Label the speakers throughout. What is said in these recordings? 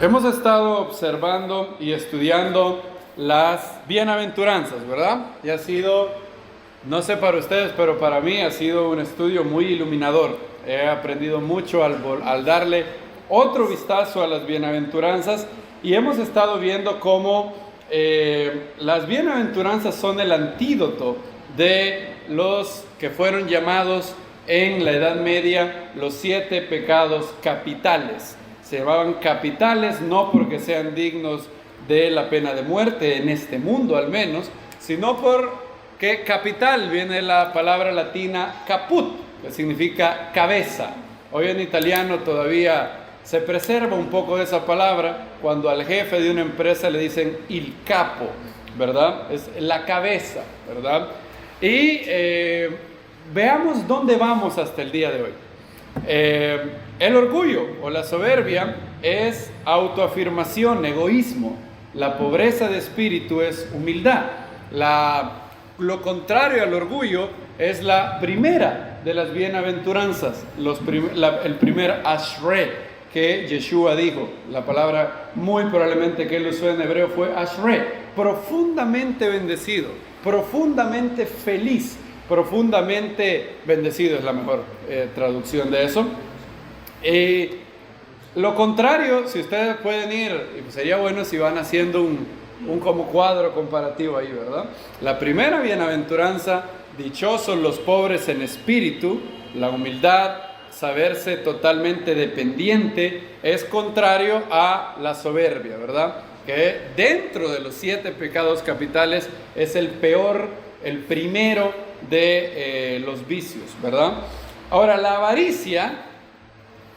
Speaker 1: Hemos estado observando y estudiando las bienaventuranzas, ¿verdad? Y ha sido, no sé para ustedes, pero para mí ha sido un estudio muy iluminador. He aprendido mucho al darle otro vistazo a las bienaventuranzas y hemos estado viendo cómo las bienaventuranzas son el antídoto de los que fueron llamados en la Edad Media los 7 pecados capitales. Se llamaban capitales no porque sean dignos de la pena de muerte en este mundo al menos, sino porque capital viene de la palabra latina caput, que significa cabeza. Hoy en italiano todavía se preserva un poco de esa palabra cuando al jefe de una empresa le dicen il capo, ¿verdad? Es la cabeza, ¿verdad? Y veamos dónde vamos hasta el día de hoy. El orgullo o la soberbia es autoafirmación, egoísmo. La pobreza de espíritu es humildad. Lo contrario al orgullo es la primera de las bienaventuranzas, el primer ashrei que Yeshua dijo. La palabra muy probablemente que él usó en hebreo fue ashrei, profundamente bendecido, profundamente feliz. Profundamente bendecido es la mejor traducción de eso. Lo contrario, si ustedes pueden ir, sería bueno si van haciendo un como cuadro comparativo ahí, ¿verdad? La primera bienaventuranza, dichosos los pobres en espíritu, la humildad, saberse totalmente dependiente, es contrario a la soberbia, ¿verdad? Que dentro de los 7 pecados capitales es el peor, el primero de los vicios, ¿verdad? Ahora, la avaricia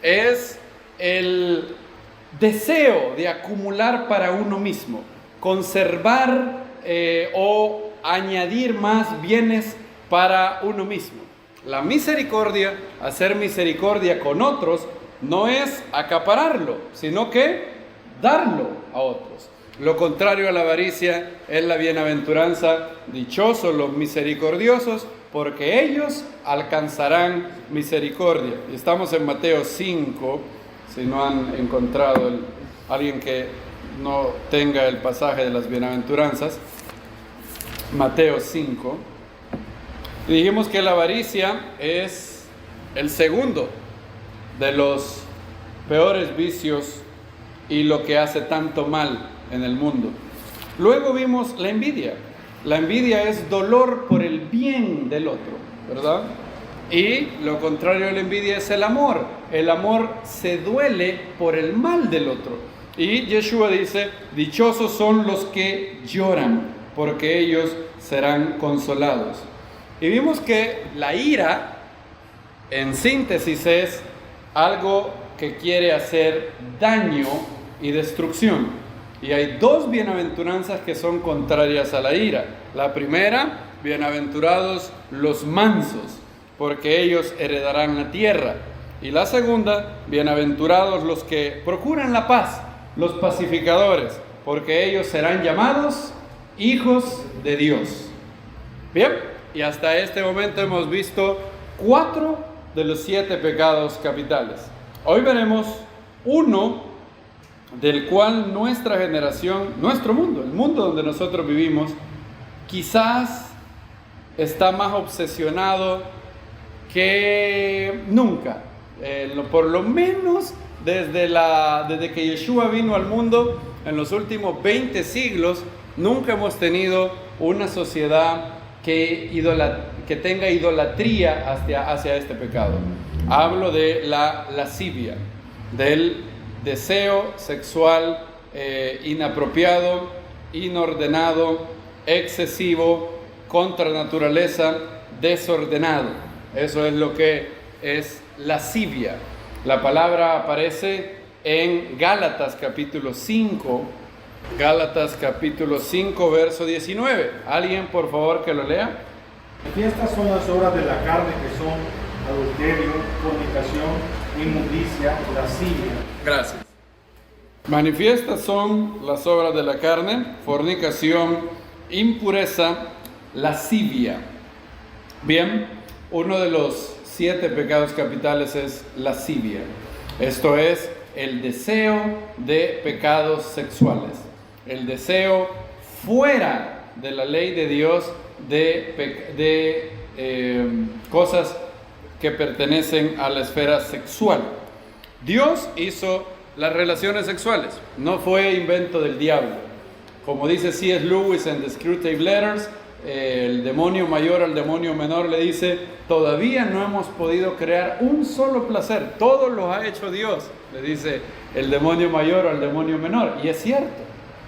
Speaker 1: es el deseo de acumular para uno mismo, conservar o añadir más bienes para uno mismo. La misericordia, hacer misericordia con otros, no es acapararlo, sino que darlo a otros. Lo contrario a la avaricia es la bienaventuranza, dichosos los misericordiosos, porque ellos alcanzarán misericordia. Y estamos en Mateo 5, si no han encontrado alguien que no tenga el pasaje de las bienaventuranzas. Mateo 5. Y dijimos que la avaricia es el segundo de los peores vicios y lo que hace tanto mal en el mundo. Luego vimos la envidia. La envidia es dolor por el bien del otro, ¿verdad? Y lo contrario a la envidia es el amor. El amor se duele por el mal del otro. Y Yeshua dice, dichosos son los que lloran, porque ellos serán consolados. Y vimos que la ira, en síntesis, es algo que quiere hacer daño y destrucción. Y hay 2 bienaventuranzas que son contrarias a la ira. La primera, bienaventurados los mansos, porque ellos heredarán la tierra. Y la segunda, bienaventurados los que procuran la paz, los pacificadores, porque ellos serán llamados hijos de Dios. Bien, y hasta este momento hemos visto 4 de los 7 pecados capitales. Hoy veremos uno del cual nuestra generación, nuestro mundo, el mundo donde nosotros vivimos, quizás está más obsesionado que nunca. Por lo menos desde que Yeshua vino al mundo, en los últimos 20 siglos, nunca hemos tenido una sociedad que tenga idolatría hacia este pecado. Hablo de la lascivia, del deseo sexual inapropiado, inordenado, excesivo, contra naturaleza, desordenado. Eso es lo que es lascivia. La palabra aparece en Gálatas capítulo 5. Gálatas capítulo 5, verso 19. ¿Alguien, por favor, que lo lea?
Speaker 2: Estas son las obras de la carne, que son adulterio, fornicación, inmundicia, lascivia.
Speaker 1: Gracias. Manifiestas son las obras de la carne: fornicación, impureza, lascivia. Bien, uno de los 7 pecados capitales es lascivia. Esto es el deseo de pecados sexuales, el deseo fuera de la ley de Dios de cosas que pertenecen a la esfera sexual. Dios hizo las relaciones sexuales, no fue invento del diablo. Como dice C.S. Lewis en The Screwtape Letters, el demonio mayor al demonio menor le dice: todavía no hemos podido crear un solo placer, todo lo ha hecho Dios, le dice el demonio mayor al demonio menor. Y es cierto,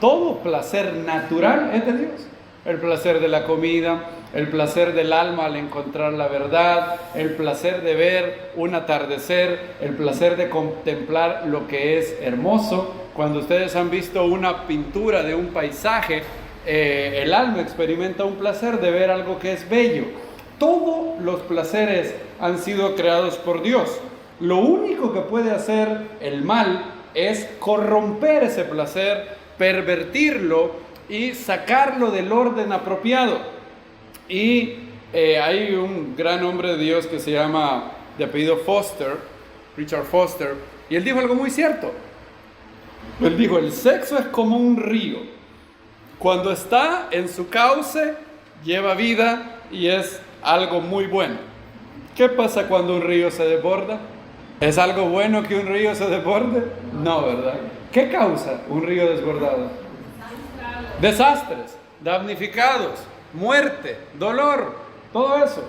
Speaker 1: todo placer natural es de Dios. El placer de la comida, el placer del alma al encontrar la verdad, el placer de ver un atardecer, el placer de contemplar lo que es hermoso. Cuando ustedes han visto una pintura de un paisaje, el alma experimenta un placer de ver algo que es bello. Todos los placeres han sido creados por Dios. Lo único que puede hacer el mal es corromper ese placer, pervertirlo y sacarlo del orden apropiado. Y hay un gran hombre de Dios que se llama, de apellido Foster, Richard Foster, y él dijo algo muy cierto. Él dijo: el sexo es como un río. Cuando está en su cauce, lleva vida y es algo muy bueno. ¿Qué pasa cuando un río se desborda? ¿Es algo bueno que un río se desborde? No, ¿verdad? ¿Qué causa un río desbordado? Desastres, damnificados, muerte, dolor, todo eso.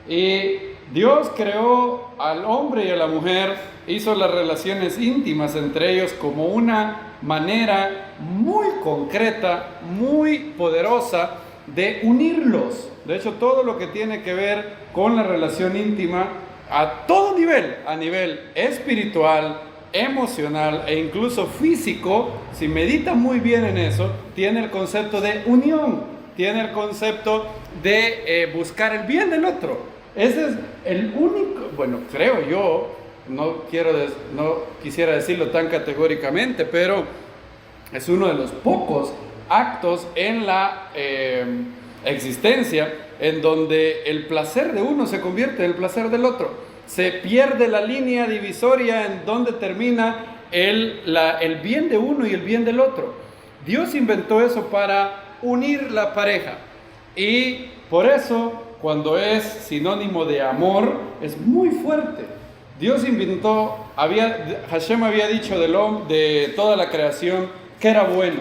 Speaker 1: Y Dios creó al hombre y a la mujer, hizo las relaciones íntimas entre ellos como una manera muy concreta, muy poderosa de unirlos. De hecho, todo lo que tiene que ver con la relación íntima a todo nivel, a nivel espiritual, emocional e incluso físico, si medita muy bien en eso, tiene el concepto de unión, tiene el concepto de buscar el bien del otro. Ese es el único, bueno, creo yo, no quisiera decirlo tan categóricamente, pero es uno de los pocos actos en la existencia en donde el placer de uno se convierte en el placer del otro. Se pierde la línea divisoria en donde termina el bien de uno y el bien del otro. Dios inventó eso para unir la pareja. Y por eso, cuando es sinónimo de amor, es muy fuerte. Dios inventó, Hashem había dicho de toda la creación que era bueno.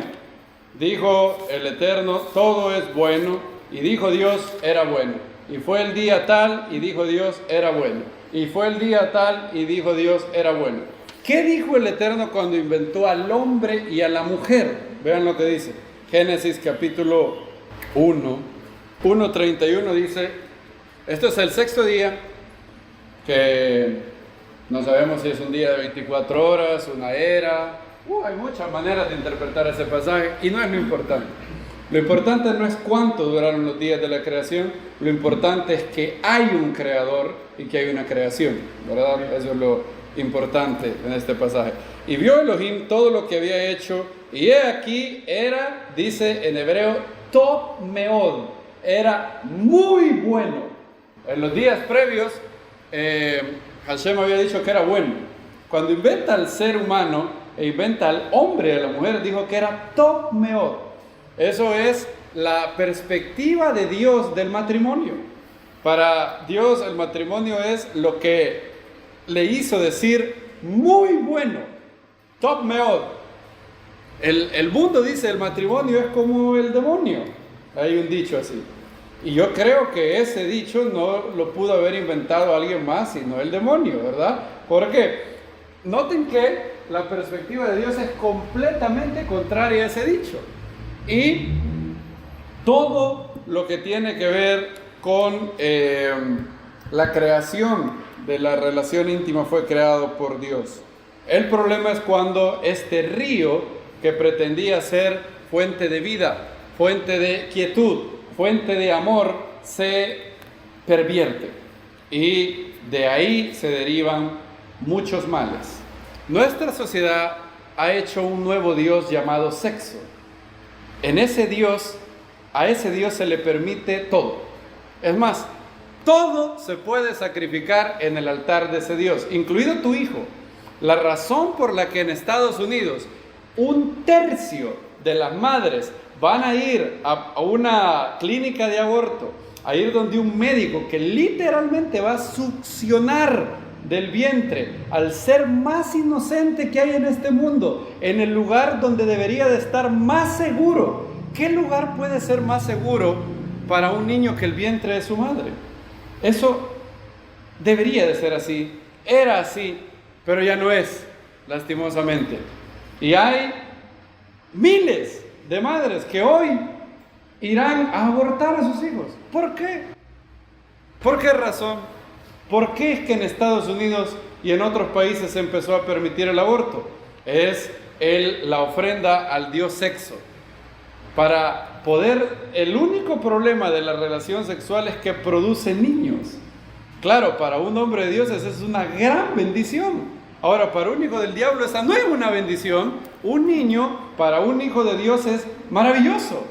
Speaker 1: Dijo el Eterno: todo es bueno. Y dijo Dios: era bueno. Y fue el día tal, y dijo Dios: era bueno. Y fue el día tal, y dijo Dios: era bueno. ¿Qué dijo el Eterno cuando inventó al hombre y a la mujer? Vean lo que dice. Génesis capítulo 1:31 dice: esto es el sexto día, que no sabemos si es un día de 24 horas, una era. Hay muchas maneras de interpretar ese pasaje y no es lo importante. Lo importante no es cuánto duraron los días de la creación, lo importante es que hay un creador y que hay una creación, ¿verdad? Eso es lo importante en este pasaje. Y vio Elohim todo lo que había hecho, y he aquí era, dice en hebreo, Tov Meod, era muy bueno. En los días previos, Hashem había dicho que era bueno. Cuando inventa al ser humano e inventa al hombre y a la mujer, dijo que era Tov Meod. Eso es la perspectiva de Dios del matrimonio. Para Dios el matrimonio es lo que le hizo decir muy bueno, Tov Meod. El mundo dice el matrimonio es como el demonio. Hay un dicho así. Y yo creo que ese dicho no lo pudo haber inventado alguien más sino el demonio, ¿verdad? Porque noten que la perspectiva de Dios es completamente contraria a ese dicho. Y todo lo que tiene que ver con la creación de la relación íntima fue creado por Dios. El problema es cuando este río que pretendía ser fuente de vida, fuente de quietud, fuente de amor, se pervierte. Y de ahí se derivan muchos males. Nuestra sociedad ha hecho un nuevo Dios llamado sexo. En ese Dios, a ese Dios se le permite todo. Es más, todo se puede sacrificar en el altar de ese Dios, incluido tu hijo. La razón por la que en Estados Unidos 1/3 de las madres van a ir a una clínica de aborto, a ir donde un médico que literalmente va a succionar del vientre al ser más inocente que hay en este mundo, en el lugar donde debería de estar más seguro. ¿Qué lugar puede ser más seguro para un niño que el vientre de su madre? Eso debería de ser así, era así, pero ya no es, lastimosamente. Y hay miles de madres que hoy irán a abortar a sus hijos. ¿Por qué? ¿Por qué razón? ¿Por qué es que en Estados Unidos y en otros países se empezó a permitir el aborto? Es la ofrenda al dios sexo. Para poder, el único problema de la relación sexual es que produce niños. Claro, para un hombre de Dios esa es una gran bendición. Ahora, para un hijo del diablo esa no es una bendición. Un niño, para un hijo de Dios es maravilloso.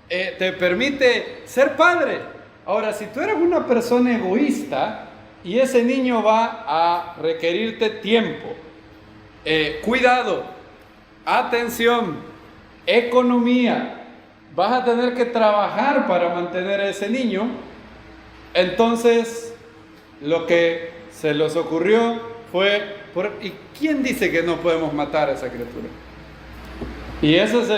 Speaker 1: Te permite ser padre. Ahora, si tú eres una persona egoísta y ese niño va a requerirte tiempo, cuidado, atención, economía, vas a tener que trabajar para mantener a ese niño, entonces lo que se les ocurrió fue, ¿y quién dice que no podemos matar a esa criatura? Y esa es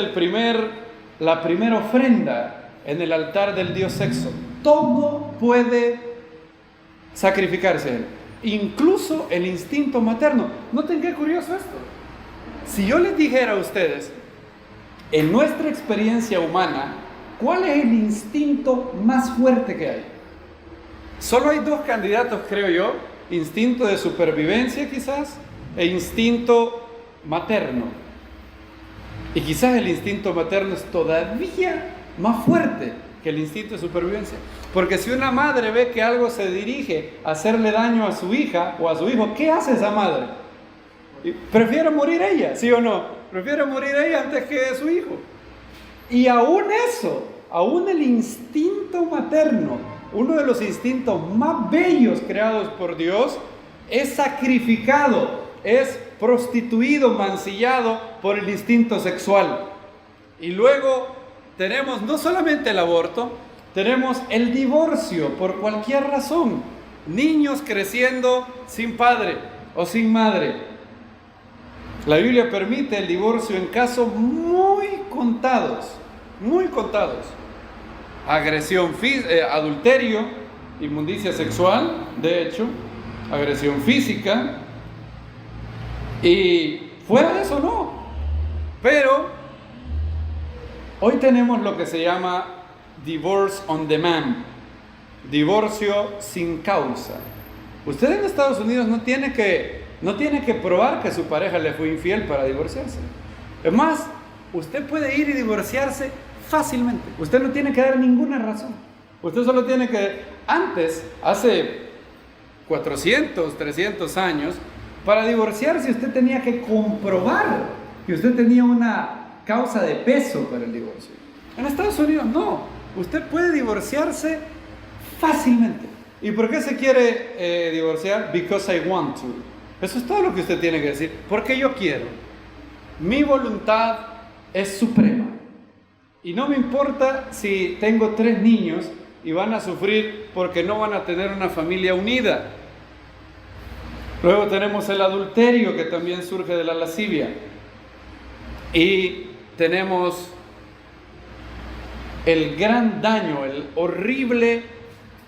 Speaker 1: la primera ofrenda en el altar del dios sexo. Todo puede sacrificarse, incluso el instinto materno. Noten qué curioso esto. Si yo les dijera a ustedes, en nuestra experiencia humana, ¿cuál es el instinto más fuerte que hay? Solo hay 2 candidatos, creo yo: instinto de supervivencia quizás, e instinto materno. Y quizás el instinto materno es todavía más fuerte que el instinto de supervivencia. Porque si una madre ve que algo se dirige a hacerle daño a su hija o a su hijo, ¿qué hace esa madre? Prefiere morir ella, ¿sí o no? Prefiere morir ella antes que su hijo. Y aún eso, aún el instinto materno, uno de los instintos más bellos creados por Dios, es sacrificado, es prostituido, mancillado por el instinto sexual. Y luego tenemos no solamente el aborto, tenemos el divorcio por cualquier razón. Niños creciendo sin padre o sin madre. La Biblia permite el divorcio en casos muy contados, muy contados. Agresión, adulterio, inmundicia sexual, de hecho, agresión física, y fuera de eso no. Pero hoy tenemos lo que se llama divorce on demand, divorcio sin causa. Usted en Estados Unidos no tiene que probar que su pareja le fue infiel para divorciarse. Es más, usted puede ir y divorciarse fácilmente. Usted no tiene que dar ninguna razón. Usted solo tiene que, hace 400, 300 años, para divorciarse usted tenía que comprobar que usted tenía una causa de peso para el divorcio. En Estados Unidos no. Usted puede divorciarse fácilmente. ¿Y por qué se quiere divorciar? Because I want to. Eso es todo lo que usted tiene que decir. Porque yo quiero. Mi voluntad es suprema. Y no me importa si tengo 3 niños y van a sufrir porque no van a tener una familia unida. Luego tenemos el adulterio, que también surge de la lascivia. Y tenemos el gran daño, el horrible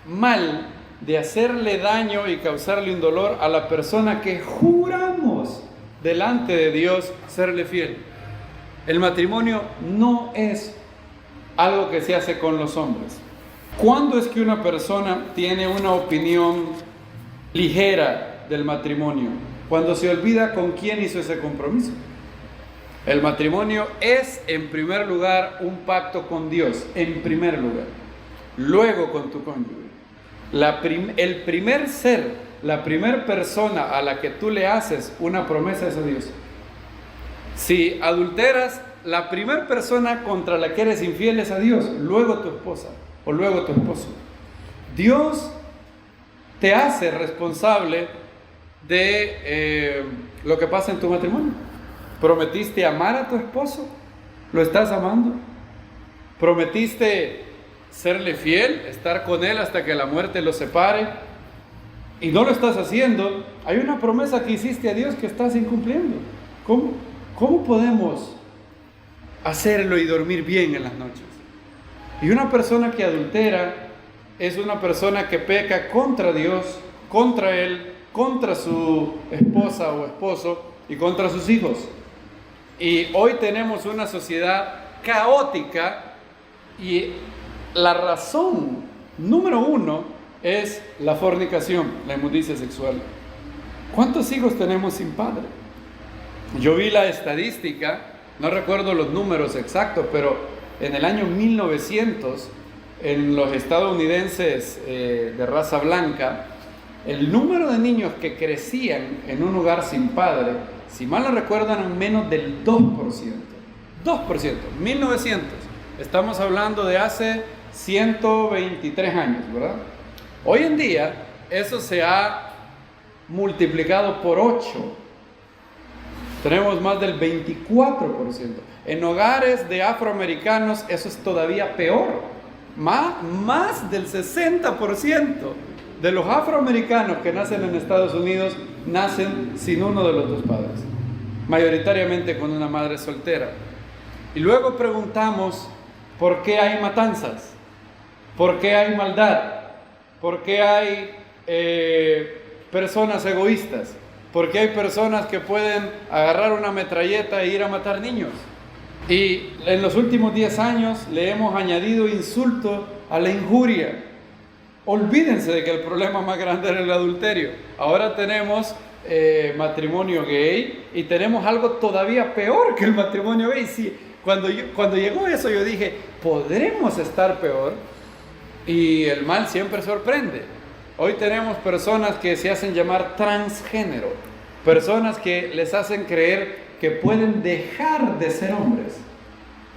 Speaker 1: mal de hacerle daño y causarle un dolor a la persona que juramos delante de Dios serle fiel. El matrimonio no es algo que se hace con los hombres. ¿Cuándo es que una persona tiene una opinión ligera del matrimonio? Cuando se olvida con quién hizo ese compromiso. El matrimonio es, en primer lugar, un pacto con Dios, en primer lugar. Luego con tu cónyuge. El primer ser, la primera persona a la que tú le haces una promesa es a Dios. Si adulteras, la primera persona contra la que eres infiel es a Dios, luego tu esposa o luego tu esposo. Dios te hace responsable de lo que pasa en tu matrimonio. ¿Prometiste amar a tu esposo? ¿Lo estás amando? ¿Prometiste serle fiel, estar con él hasta que la muerte los separe? Y no lo estás haciendo. Hay una promesa que hiciste a Dios que estás incumpliendo. ¿Cómo podemos hacerlo y dormir bien en las noches? Y una persona que adultera es una persona que peca contra Dios, contra él, contra su esposa o esposo y contra sus hijos. Y hoy tenemos una sociedad caótica y la razón número uno es la fornicación, la inmundicia sexual. ¿Cuántos hijos tenemos sin padre? Yo vi la estadística, no recuerdo los números exactos, pero en el año 1900, en los estadounidenses de raza blanca, el número de niños que crecían en un hogar sin padre, si mal no recuerdo, eran menos del 2%. 2%, 1900. Estamos hablando de hace 123 años, ¿verdad? Hoy en día, eso se ha multiplicado por 8. Tenemos más del 24%. En hogares de afroamericanos eso es todavía peor. Más del 60% de los afroamericanos que nacen en Estados Unidos nacen sin uno de los dos padres, mayoritariamente con una madre soltera. Y luego preguntamos, ¿por qué hay matanzas? ¿Por qué hay maldad? ¿Por qué hay personas egoístas? ¿Por qué hay personas que pueden agarrar una metralleta e ir a matar niños? Y en los últimos 10 años le hemos añadido insulto a la injuria. Olvídense de que el problema más grande era el adulterio. Ahora tenemos matrimonio gay y tenemos algo todavía peor que el matrimonio gay. Sí, cuando llegó eso yo dije, ¿podremos estar peor? Y el mal siempre sorprende. Hoy tenemos personas que se hacen llamar transgénero, personas que les hacen creer que pueden dejar de ser hombres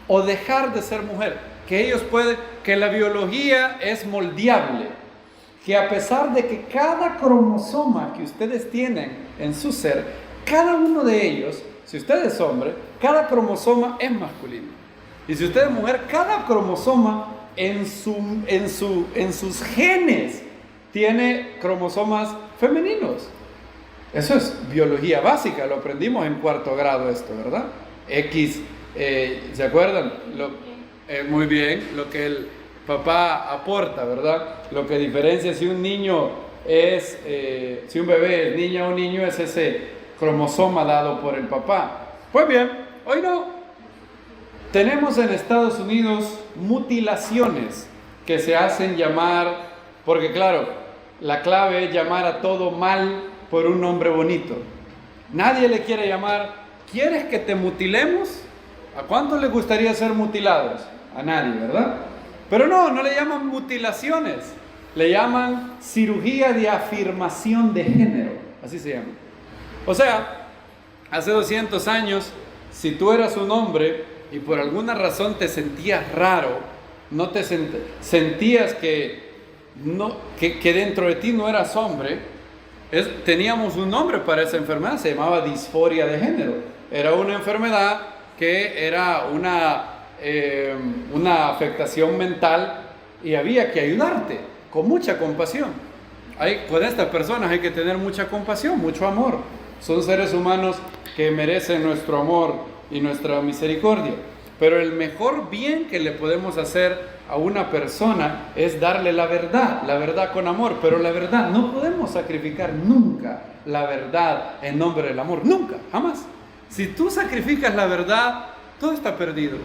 Speaker 1: o dejar de ser mujer, que ellos pueden, que la biología es moldeable, que a pesar de que cada cromosoma que ustedes tienen en su ser, cada uno de ellos, si usted es hombre, cada cromosoma es masculino, y si usted es mujer, cada cromosoma en sus genes tiene cromosomas femeninos. Eso es biología básica, lo aprendimos en 4º grado esto, ¿verdad? ¿Se acuerdan? Muy bien, lo que el papá aporta, ¿verdad? Lo que diferencia si un niño es, si un bebé es niña o niño, es ese cromosoma dado por el papá. Pues bien, hoy no. Tenemos en Estados Unidos mutilaciones que se hacen llamar, porque claro, la clave es llamar a todo mal por un nombre bonito. Nadie le quiere llamar, ¿quieres que te mutilemos? ¿A cuántos les gustaría ser mutilados? A nadie, ¿verdad? Pero no le llaman mutilaciones, le llaman cirugía de afirmación de género, así se llama. O sea, hace 200 años, si tú eras un hombre y por alguna razón te sentías raro, no te sentías que dentro de ti no eras hombre, teníamos un nombre para esa enfermedad, se llamaba disforia de género. Era una enfermedad que era una afectación mental y había que ayudarte con mucha compasión. Con estas personas hay que tener mucha compasión, mucho amor. Son seres humanos que merecen nuestro amor y nuestra misericordia. Pero el mejor bien que le podemos hacer a una persona es darle la verdad con amor. Pero la verdad, no podemos sacrificar nunca la verdad en nombre del amor. Nunca, jamás. Si tú sacrificas la verdad, todo está perdido.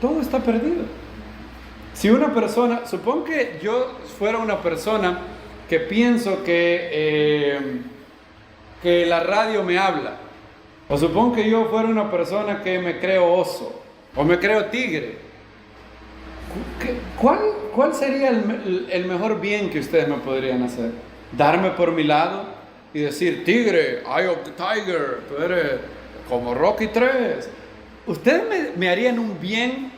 Speaker 1: Todo está perdido. Si una persona, supón que yo fuera una persona que pienso que la radio me habla, o supón que yo fuera una persona que me creo oso, o me creo tigre, ¿cuál sería el mejor bien que ustedes me podrían hacer? ¿Darme por mi lado y decir, tigre, eye of the tiger, tú eres como Rocky 3? ¿Ustedes me harían un bien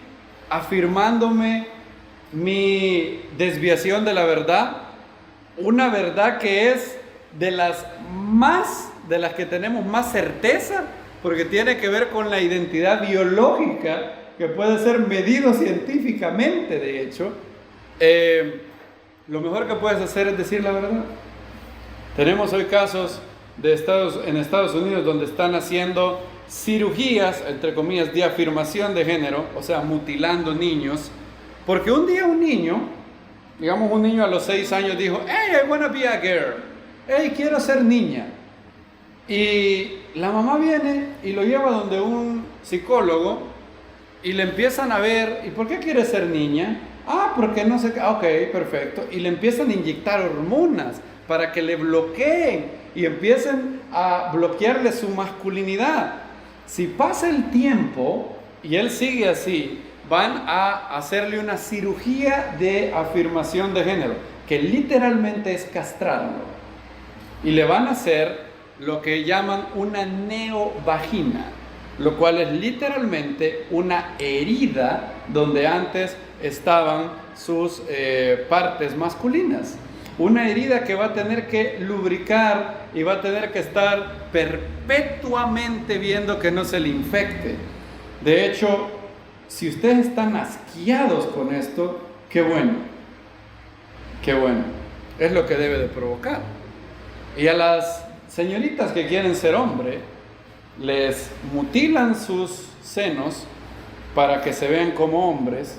Speaker 1: afirmándome mi desviación de la verdad? Una verdad que es de las que tenemos más certeza, porque tiene que ver con la identidad biológica, que puede ser medido científicamente, de hecho. Lo mejor que puedes hacer es decir la verdad. Tenemos hoy casos en Estados Unidos donde están haciendo cirugías, entre comillas, de afirmación de género, o sea, mutilando niños, porque un día un niño, digamos un niño a los 6 años dijo, hey, I wanna be a girl, hey, quiero ser niña. Y la mamá viene y lo lleva donde un psicólogo y le empiezan a ver, ¿y por qué quiere ser niña? Ah, porque no sé qué, ok, perfecto. Y le empiezan a inyectar hormonas para que le bloqueen y empiecen a bloquearle su masculinidad. Si pasa el tiempo y él sigue así, van a hacerle una cirugía de afirmación de género, que literalmente es castrarlo. Y le van a hacer lo que llaman una neovagina, lo cual es literalmente una herida donde antes estaban sus partes masculinas. Una herida que va a tener que lubricar y va a tener que estar perpetuamente viendo que no se le infecte. De hecho, si ustedes están asqueados con esto, qué bueno. Qué bueno. Es lo que debe de provocar. Y a las señoritas que quieren ser hombre, les mutilan sus senos para que se vean como hombres,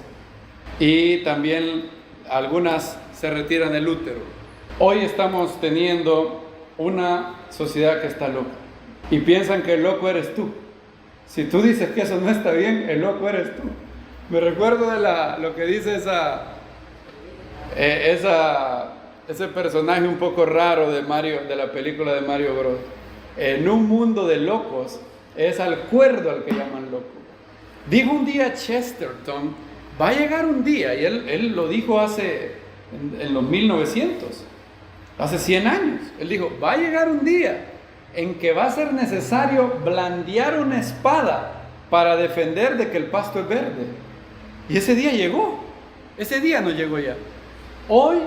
Speaker 1: y también algunas se retiran el útero. Hoy estamos teniendo una sociedad que está loca y piensan que el loco eres tú. Si tú dices que eso no está bien, el loco eres tú. Me recuerdo de lo que dice ese personaje un poco raro de la película de Mario Bros. En un mundo de locos, es al cuerdo al que llaman loco. Dijo un día Chesterton, va a llegar un día, y él lo dijo en los 1900, hace 100 años. Él dijo, va a llegar un día en que va a ser necesario blandear una espada para defender de que el pasto es verde. Y ese día llegó. Ese día no llegó ya. Hoy,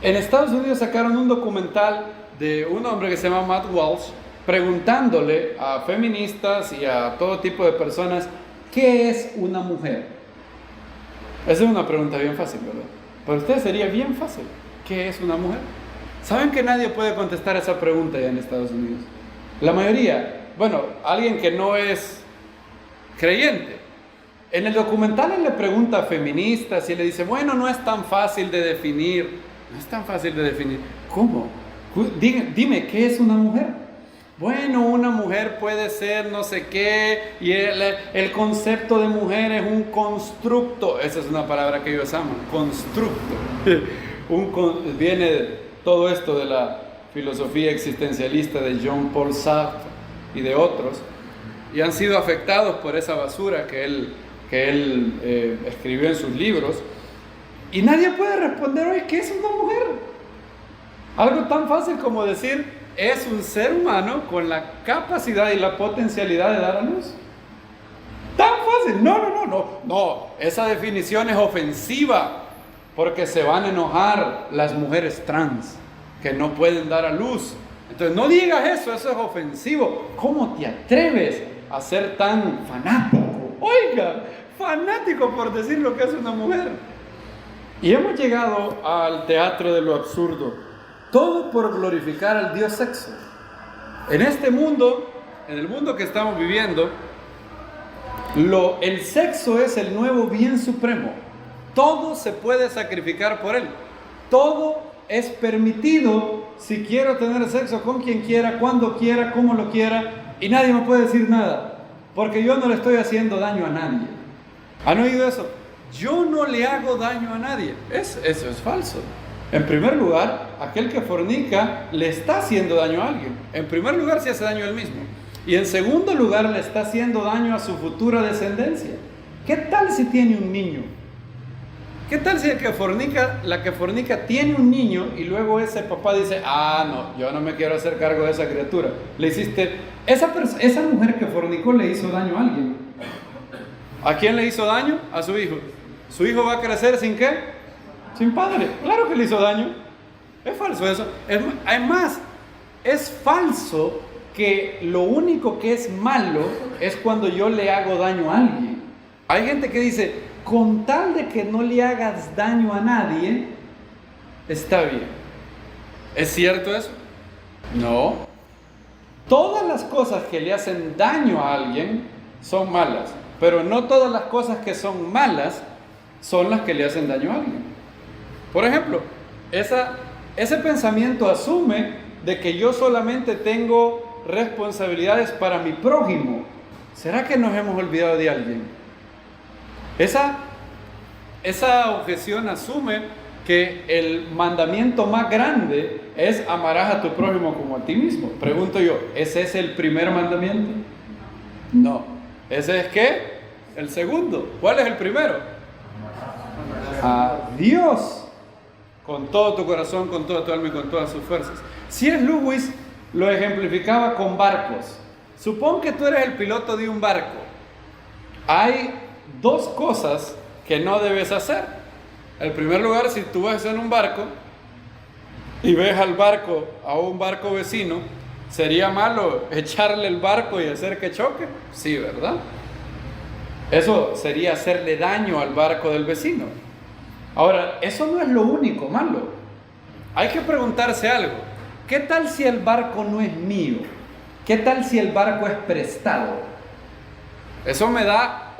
Speaker 1: en Estados Unidos sacaron un documental de un hombre que se llama Matt Walsh, preguntándole a feministas y a todo tipo de personas, ¿qué es una mujer? Esa es una pregunta bien fácil, ¿verdad? Para ustedes sería bien fácil. ¿Qué es una mujer? ¿Saben que nadie puede contestar esa pregunta ya en Estados Unidos? La mayoría, bueno, alguien que no es creyente. En el documental él le pregunta a feministas y le dice, bueno, no es tan fácil de definir. No es tan fácil de definir. ¿Cómo? Dime, ¿qué es una mujer? Bueno, una mujer puede ser no sé qué, y el concepto de mujer es un constructo. Esa es una palabra que ellos aman, constructo. Viene todo esto de la filosofía existencialista de Jean-Paul Sartre y de otros, y han sido afectados por esa basura que él escribió en sus libros, y nadie puede responder hoy qué es una mujer. Algo tan fácil como decir, es un ser humano con la capacidad y la potencialidad de dar a luz. Tan fácil. No, esa definición es ofensiva, porque se van a enojar las mujeres trans que no pueden dar a luz. Entonces no digas eso es ofensivo. ¿Cómo te atreves a ser tan fanático? Oiga, fanático por decir lo que es una mujer. Y hemos llegado al teatro de lo absurdo. Todo por glorificar al Dios sexo. En este mundo, en el mundo que estamos viviendo, el sexo es el nuevo bien supremo. Todo se puede sacrificar por él. Todo es permitido si quiero tener sexo con quien quiera, cuando quiera, como lo quiera, y nadie me puede decir nada, porque yo no le estoy haciendo daño a nadie. ¿Han oído eso? Yo no le hago daño a nadie. Eso es falso. En primer lugar, aquel que fornica le está haciendo daño a alguien. En primer lugar, se hace daño a él mismo. Y en segundo lugar, le está haciendo daño a su futura descendencia. ¿Qué tal si tiene un niño? ¿Qué tal si la que fornica tiene un niño y luego ese papá dice, no, yo no me quiero hacer cargo de esa criatura? Le hiciste, esa mujer que fornicó le hizo daño a alguien. ¿A quién le hizo daño? A su hijo. ¿Su hijo va a crecer sin qué? Sin padre. Claro que le hizo daño. Es falso eso. Además, es falso que lo único que es malo es cuando yo le hago daño a alguien. Hay gente que dice, con tal de que no le hagas daño a nadie, está bien. ¿Es cierto eso? No. Todas las cosas que le hacen daño a alguien son malas, pero no todas las cosas que son malas son las que le hacen daño a alguien. Por ejemplo, ese pensamiento asume de que yo solamente tengo responsabilidades para mi prójimo. ¿Será que nos hemos olvidado de alguien? Esa objeción asume que el mandamiento más grande es amarás a tu prójimo como a ti mismo. Pregunto yo, ¿ese es el primer mandamiento? No. ¿Ese es qué? El segundo. ¿Cuál es el primero? A Dios con todo tu corazón, con toda tu alma y con todas sus fuerzas. C.S. Lewis lo ejemplificaba con barcos. Supón que tú eres el piloto de un barco. Hay dos cosas que no debes hacer. En primer lugar, si tú vas en un barco y ves al barco a un barco vecino, ¿sería malo echarle el barco y hacer que choque? Sí, ¿verdad? Eso sería hacerle daño al barco del vecino. Ahora, eso no es lo único malo. Hay que preguntarse algo. ¿Qué tal si el barco no es mío? ¿Qué tal si el barco es prestado? Eso me da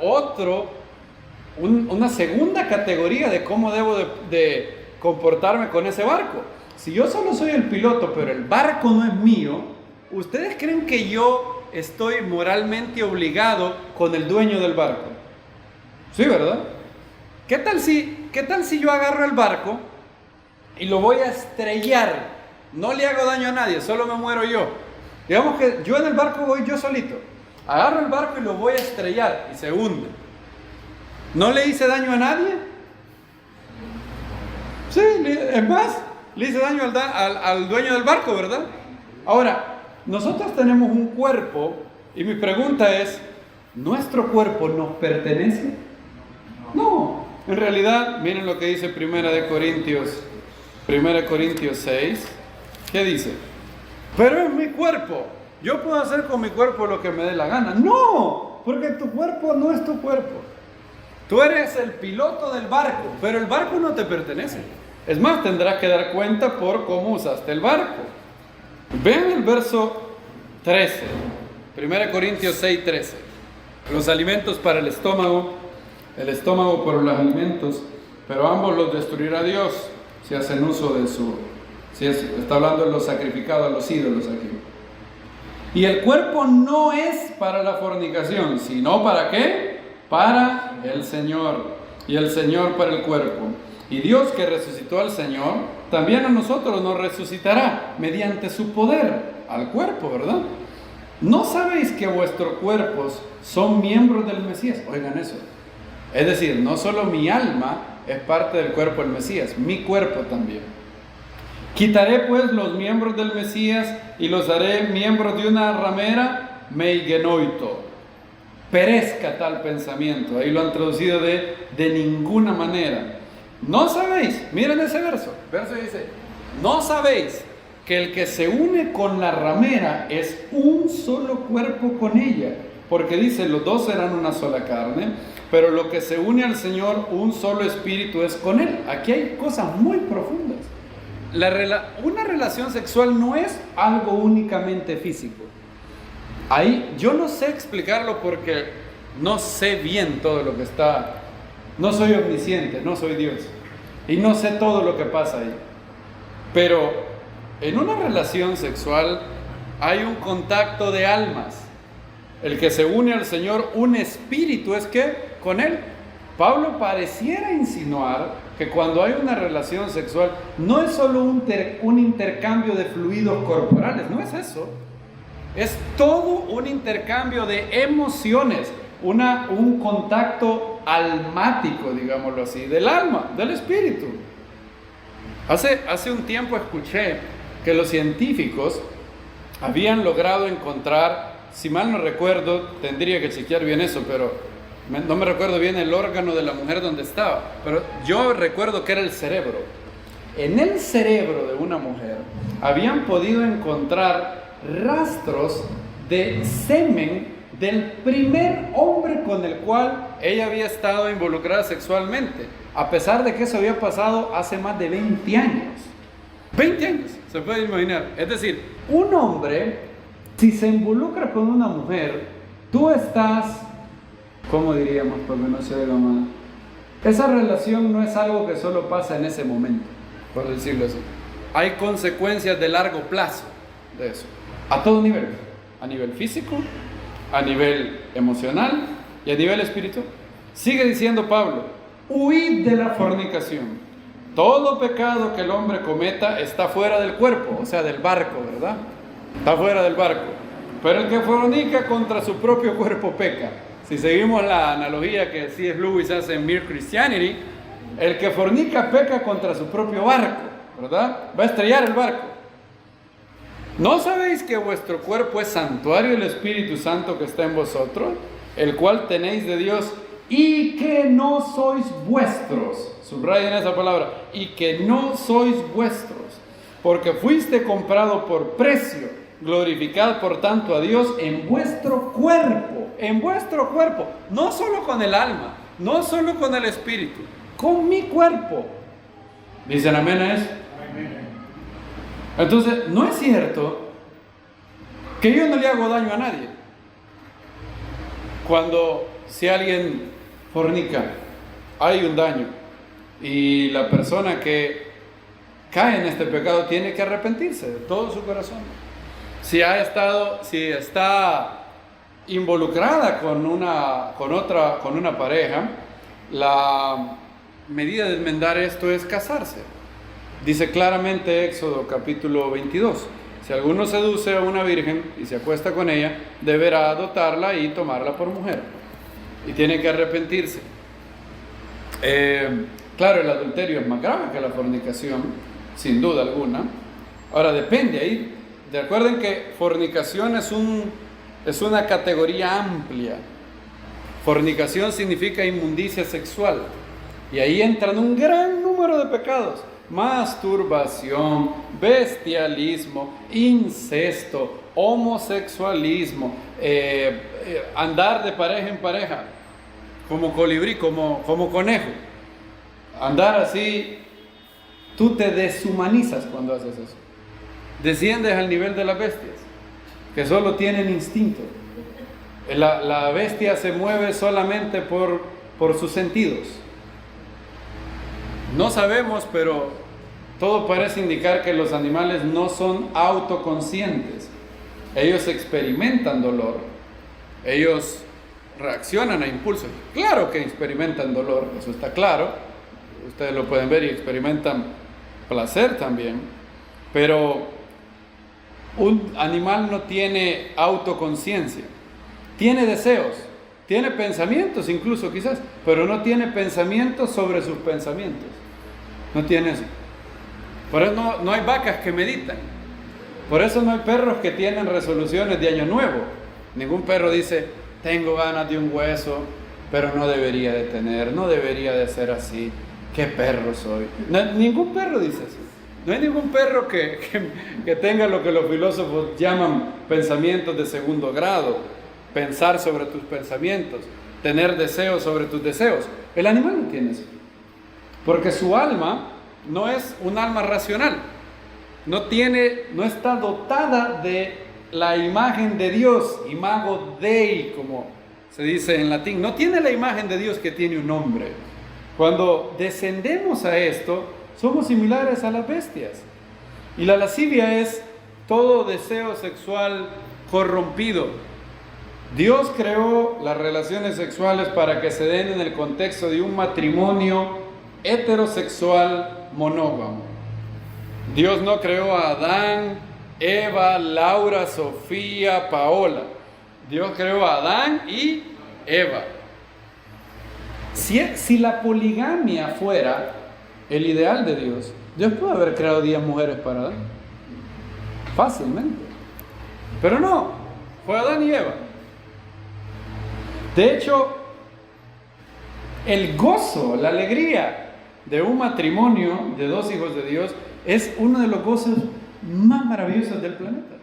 Speaker 1: una segunda categoría de cómo debo de comportarme con ese barco. Si yo solo soy el piloto, pero el barco no es mío, ¿ustedes creen que yo estoy moralmente obligado con el dueño del barco? Sí, ¿verdad? ¿Qué tal si yo agarro el barco y lo voy a estrellar? No le hago daño a nadie, solo me muero yo. Digamos que yo en el barco voy yo solito. Agarro el barco y lo voy a estrellar y se hunde. ¿No le hice daño a nadie? Sí, es más, le hice daño al dueño del barco, ¿verdad? Ahora, nosotros tenemos un cuerpo y mi pregunta es, ¿nuestro cuerpo nos pertenece? No, en realidad, miren lo que dice 1 Corintios 6. ¿Qué dice? Pero es mi cuerpo. Yo puedo hacer con mi cuerpo lo que me dé la gana. No, porque tu cuerpo no es tu cuerpo. Tú eres el piloto del barco, pero el barco no te pertenece. Es más, tendrás que dar cuenta por cómo usaste el barco. Ven el verso 13, 1 Corintios 6, 13. Los alimentos para el estómago por los alimentos, pero ambos los destruirá Dios si hacen uso de está hablando de los sacrificados a los ídolos aquí. Y el cuerpo no es para la fornicación, sino ¿para qué? Para el Señor, y el Señor para el cuerpo. Y Dios, que resucitó al Señor, también a nosotros nos resucitará mediante su poder al cuerpo, ¿verdad? ¿No sabéis que vuestros cuerpos son miembros del Mesías? Oigan eso. Es decir, no solo mi alma es parte del cuerpo del Mesías, mi cuerpo también. Quitaré pues los miembros del Mesías y los haré miembros de una ramera, meigenoito. Perezca tal pensamiento. Ahí lo han traducido de ninguna manera. ¿No sabéis? Miren ese verso. El verso dice, ¿no sabéis que el que se une con la ramera es un solo cuerpo con ella? Porque dice, los dos serán una sola carne, pero lo que se une al Señor, un solo espíritu es con Él. Aquí hay cosas muy profundas. Una relación sexual no es algo únicamente físico. Ahí yo no sé explicarlo porque no sé bien todo lo que está. No soy omnisciente, no soy Dios. Y no sé todo lo que pasa ahí. Pero en una relación sexual hay un contacto de almas. El que se une al Señor, un espíritu, es que con Él. Pablo pareciera insinuar que cuando hay una relación sexual no es solo un intercambio de fluidos corporales, no es eso. Es todo un intercambio de emociones, un contacto almático, digámoslo así, del alma, del espíritu. Hace un tiempo escuché que los científicos habían logrado encontrar, si mal no recuerdo, tendría que chequear bien eso, pero no me recuerdo bien el órgano de la mujer donde estaba, pero yo recuerdo que era el cerebro. en el cerebro de una mujer habían podido encontrar rastros de semen del primer hombre con el cual ella había estado involucrada sexualmente, a pesar de que eso había pasado hace más de 20 años. 20 años, se puede imaginar. Es decir, un hombre, si se involucra con una mujer, tú estás, ¿cómo diríamos? Porque no se oiga mal. Esa relación no es algo que solo pasa en ese momento, por decirlo así. Hay consecuencias de largo plazo de eso, a todo nivel, a nivel físico, a nivel emocional y a nivel espiritual. Sigue diciendo Pablo, huid de la fornicación. Todo pecado que el hombre cometa está fuera del cuerpo, o sea, del barco, ¿verdad? Está fuera del barco. Pero el que fornica contra su propio cuerpo peca. Si seguimos la analogía que C.S. Lewis hace en Mere Christianity, el que fornica peca contra su propio barco, ¿verdad? Va a estrellar el barco. ¿No sabéis que vuestro cuerpo es santuario del Espíritu Santo que está en vosotros, el cual tenéis de Dios, y que no sois vuestros? Subrayen esa palabra, y que no sois vuestros, porque fuiste comprado por precio. Glorificad por tanto a Dios en vuestro cuerpo, no solo con el alma, no solo con el espíritu, con mi cuerpo. ¿Dicen amén a eso? Entonces, no es cierto que yo no le hago daño a nadie. Si alguien fornica, hay un daño, y la persona que cae en este pecado tiene que arrepentirse de todo su corazón. Si está involucrada con una pareja, la medida de enmendar esto es casarse. Dice claramente Éxodo capítulo 22, si alguno seduce a una virgen y se acuesta con ella, deberá adoptarla y tomarla por mujer, y tiene que arrepentirse. Claro, el adulterio es más grave que la fornicación, sin duda alguna. Ahora depende ahí. Recuerden que fornicación es una categoría amplia. Fornicación significa inmundicia sexual, y ahí entran un gran número de pecados: masturbación, bestialismo, incesto, homosexualismo, andar de pareja en pareja, como colibrí, como conejo, andar así. Tú te deshumanizas cuando haces eso. Desciendes al nivel de las bestias, que solo tienen instinto. La bestia se mueve solamente por sus sentidos. No sabemos, pero todo parece indicar que los animales no son autoconscientes. Ellos experimentan dolor, ellos reaccionan a impulsos. Claro que experimentan dolor, eso está claro. Ustedes lo pueden ver, y experimentan placer también. Pero un animal no tiene autoconciencia. Tiene deseos, tiene pensamientos incluso quizás, pero no tiene pensamientos sobre sus pensamientos. No tiene eso. Por eso no hay vacas que meditan. Por eso no hay perros que tienen resoluciones de año nuevo. Ningún perro dice, tengo ganas de un hueso, pero no debería de tener, no debería de ser así. ¿Qué perro soy? Ningún perro dice eso. No hay ningún perro que tenga lo que los filósofos llaman pensamientos de segundo grado. Pensar sobre tus pensamientos, tener deseos sobre tus deseos. El animal no tiene eso, porque su alma no es un alma racional. No está dotada de la imagen de Dios, imago Dei, como se dice en latín. No tiene la imagen de Dios que tiene un hombre. Cuando descendemos a esto, somos similares a las bestias. Y la lascivia es todo deseo sexual corrompido. Dios creó las relaciones sexuales para que se den en el contexto de un matrimonio heterosexual monógamo. Dios no creó a Adán, Eva, Laura, Sofía, Paola. Dios creó a Adán y Eva. Si la poligamia fuera el ideal de Dios, Dios puede haber creado 10 mujeres para Adán. Fácilmente. Pero no, fue Adán y Eva. De hecho, el gozo, la alegría de un matrimonio de dos hijos de Dios es uno de los gozos más maravillosos del planeta.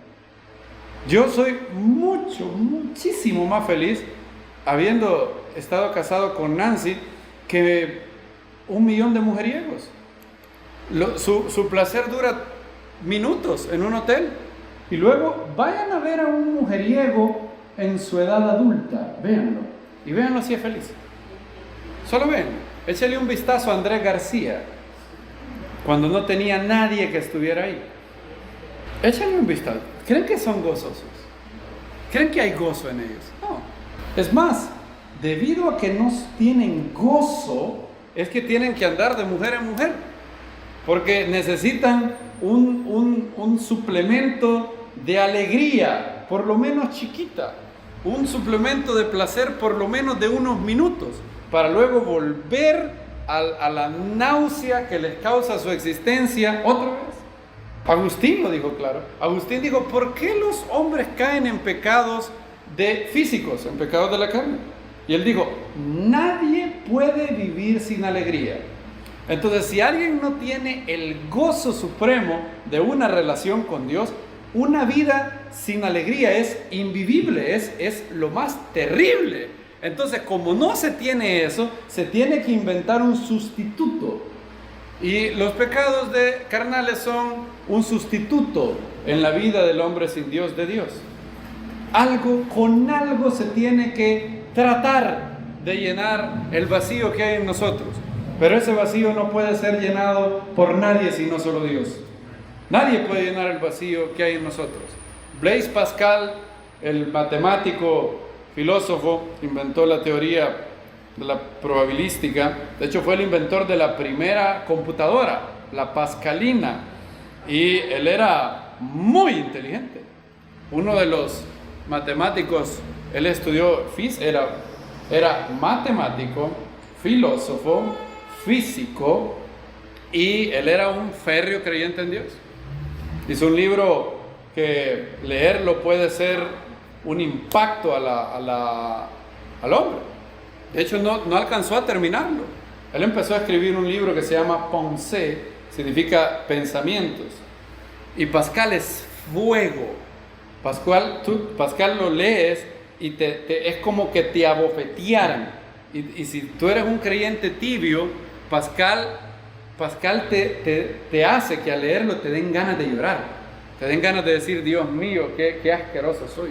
Speaker 1: Yo soy muchísimo más feliz habiendo estado casado con Nancy que 1.000.000 de mujeriegos. Su placer dura minutos en un hotel. Y luego vayan a ver a un mujeriego en su edad adulta, véanlo, y véanlo si es feliz. Solo ven, échale un vistazo a Andrés García, cuando no tenía nadie que estuviera ahí. Échale un vistazo. ¿Creen que son gozosos? ¿Creen que hay gozo en ellos? No. Es más, debido a que no tienen gozo, es que tienen que andar de mujer en mujer, porque necesitan un suplemento de alegría, por lo menos chiquita, un suplemento de placer por lo menos de unos minutos, para luego volver a la náusea que les causa su existencia otra vez. Agustín lo dijo claro. Agustín dijo, ¿por qué los hombres caen en pecados físicos, en pecados de la carne? Y él dijo, nadie puede vivir sin alegría. Entonces, si alguien no tiene el gozo supremo de una relación con Dios, una vida sin alegría es invivible, es lo más terrible. Entonces, como no se tiene eso, se tiene que inventar un sustituto. Y los pecados carnales son un sustituto en la vida del hombre sin Dios de Dios. Con algo se tiene que tratar de llenar el vacío que hay en nosotros. Pero ese vacío no puede ser llenado por nadie sino solo Dios. Nadie puede llenar el vacío que hay en nosotros. Blaise Pascal, el matemático, filósofo, inventó la teoría de la probabilística. De hecho, fue el inventor de la primera computadora, la pascalina. Y él era muy inteligente. Uno de los matemáticos, él estudió, era matemático, filósofo, físico, y él era un férreo creyente en Dios. Hizo un libro que leerlo puede ser un impacto al hombre. De hecho, no alcanzó a terminarlo. Él empezó a escribir un libro que se llama Pensée, significa pensamientos. Y Pascal es fuego. Pascal lo lees y es como que te abofetearan. Y si tú eres un creyente tibio, Pascal te hace que al leerlo te den ganas de llorar, te den ganas de decir, Dios mío, qué asqueroso soy.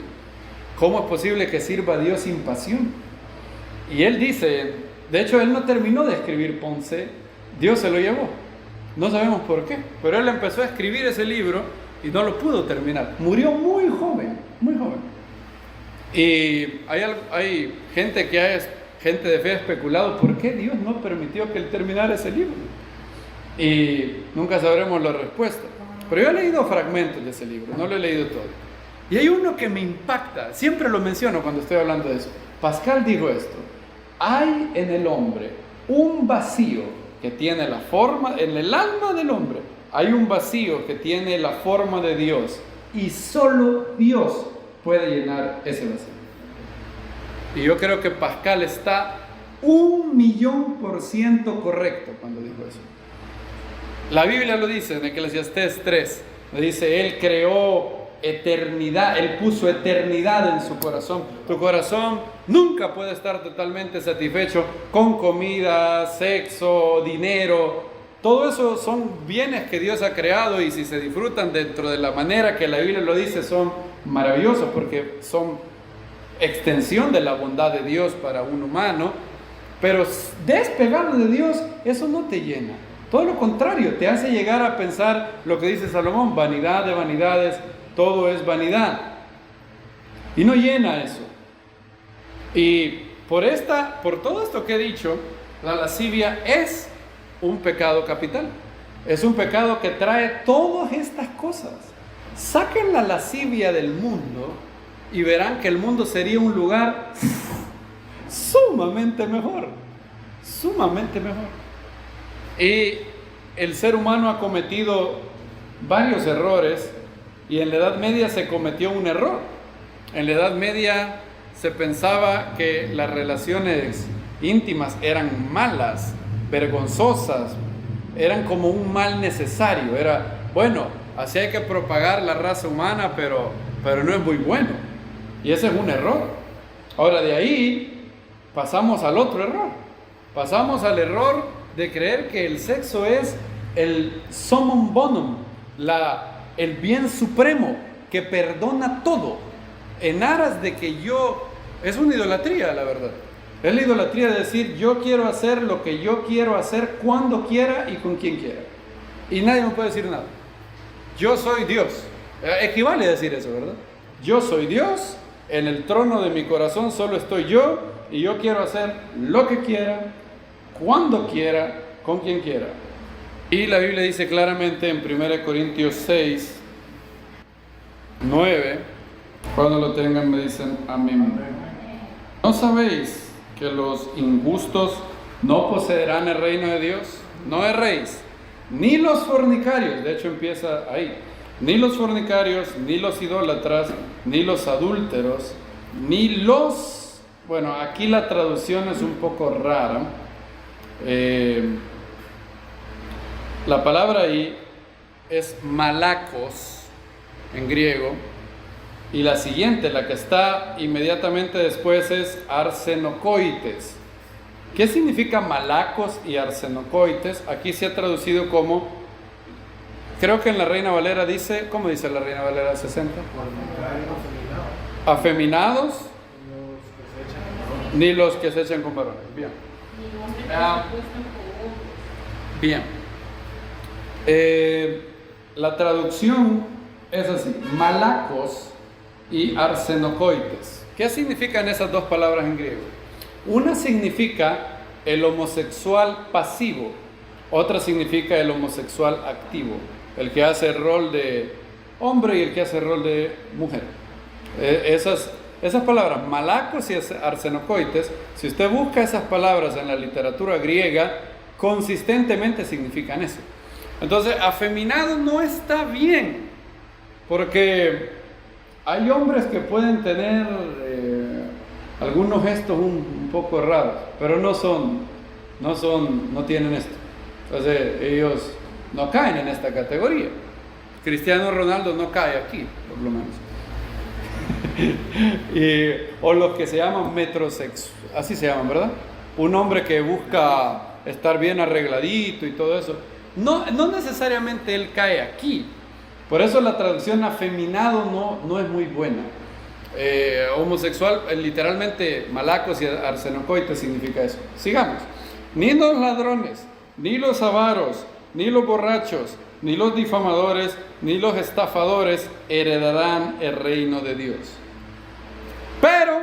Speaker 1: ¿Cómo es posible que sirva a Dios sin pasión? Y él dice, de hecho él no terminó de escribir Pensée, Dios se lo llevó. No sabemos por qué, pero él empezó a escribir ese libro y no lo pudo terminar. Murió muy joven, muy joven. Y hay gente de fe ha especulado por qué Dios no permitió que él terminara ese libro. Y nunca sabremos la respuesta. Pero yo he leído fragmentos de ese libro, no lo he leído todo. Y hay uno que me impacta, siempre lo menciono cuando estoy hablando de eso. Pascal dijo esto: hay en el hombre un vacío que tiene la forma, en el alma del hombre, hay un vacío que tiene la forma de Dios, y solo Dios puede llenar ese vacío. Y yo creo que Pascal está 1.000.000% correcto cuando dijo eso. La Biblia lo dice en Eclesiastés 3, le dice, Él creó eternidad, Él puso eternidad en su corazón. Tu corazón nunca puede estar totalmente satisfecho con comida, sexo, dinero. Todo eso son bienes que Dios ha creado, y si se disfrutan dentro de la manera que la Biblia lo dice, son maravillosos porque son extensión de la bondad de Dios para un humano. Pero despegarlo de Dios, eso no te llena. Todo lo contrario, te hace llegar a pensar lo que dice Salomón: vanidad de vanidades, todo es vanidad. Y no llena eso. Y por todo esto que he dicho, la lascivia es un pecado capital. Es un pecado que trae todas estas cosas. Saquen la lascivia del mundo y verán que el mundo sería un lugar sumamente mejor. Sumamente mejor. Y el ser humano ha cometido varios errores, y en la Edad Media se cometió un error. En la Edad Media se pensaba que las relaciones íntimas eran malas vergonzosas, eran como un mal necesario. Era, bueno, así hay que propagar la raza humana, pero no es muy bueno. Y ese es un error. Ahora de ahí pasamos al otro error. Pasamos al error de creer que el sexo es el summum bonum, el bien supremo que perdona todo, en aras de que es una idolatría, la verdad. Es la idolatría de decir, yo quiero hacer lo que yo quiero hacer cuando quiera y con quien quiera. Y nadie me puede decir nada. Yo soy Dios. Equivale a decir eso, ¿verdad? Yo soy Dios, en el trono de mi corazón solo estoy yo, y yo quiero hacer lo que quiera, cuando quiera, con quien quiera. Y la Biblia dice claramente en 1 Corintios 6, 9, cuando lo tengan me dicen amén. ¿No sabéis que los injustos no poseerán el reino de Dios? No erréis, ni los fornicarios, de hecho empieza ahí, ni los fornicarios, ni los idólatras, ni los adúlteros, ni los... Bueno, aquí la traducción es un poco rara. La palabra ahí es malakos en griego, y la siguiente, la que está inmediatamente después, es arsenokoites. ¿Qué significa malakos y arsenokoites? Aquí se ha traducido como, creo que en la Reina Valera dice, ¿cómo dice la Reina Valera 60? Afeminados, ni los que se echan con varones. Bien. Bien. La traducción es así: malakos y arsenokoites. ¿Qué significan esas dos palabras en griego? Una significa el homosexual pasivo, otra significa el homosexual activo, el que hace el rol de hombre y el que hace el rol de mujer. Esas palabras, malakos y arsenokoites, si usted busca esas palabras en la literatura griega, consistentemente significan eso. Entonces, afeminado no está bien, porque hay hombres que pueden tener algunos gestos un poco raros, pero no tienen esto. Entonces, ellos no caen en esta categoría. Cristiano Ronaldo no cae aquí, por lo menos. O los que se llaman metrosexuales, así se llaman, ¿verdad? Un hombre que busca estar bien arregladito y todo eso. No necesariamente él cae aquí. Por eso la traducción afeminado no es muy buena. Homosexual, literalmente malacos y arsenokoites significa eso. Sigamos. Ni los ladrones, ni los avaros, ni los borrachos, ni los difamadores, ni los estafadores heredarán el reino de Dios. Pero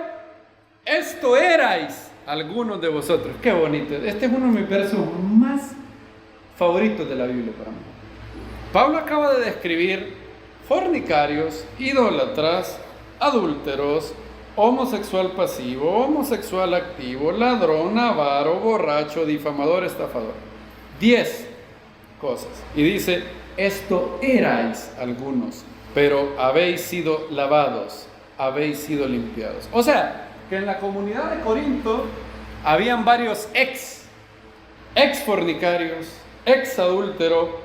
Speaker 1: esto erais algunos de vosotros. Qué bonito. Este es uno de mis versos más favoritos de la Biblia para mí. Pablo acaba de describir fornicarios, idólatras, adúlteros, homosexual pasivo, homosexual activo, ladrón, avaro, borracho, difamador, estafador. 10 cosas. Y dice, esto erais algunos, pero habéis sido lavados, habéis sido limpiados. O sea, que en la comunidad de Corinto habían varios ex fornicarios, ex adúltero,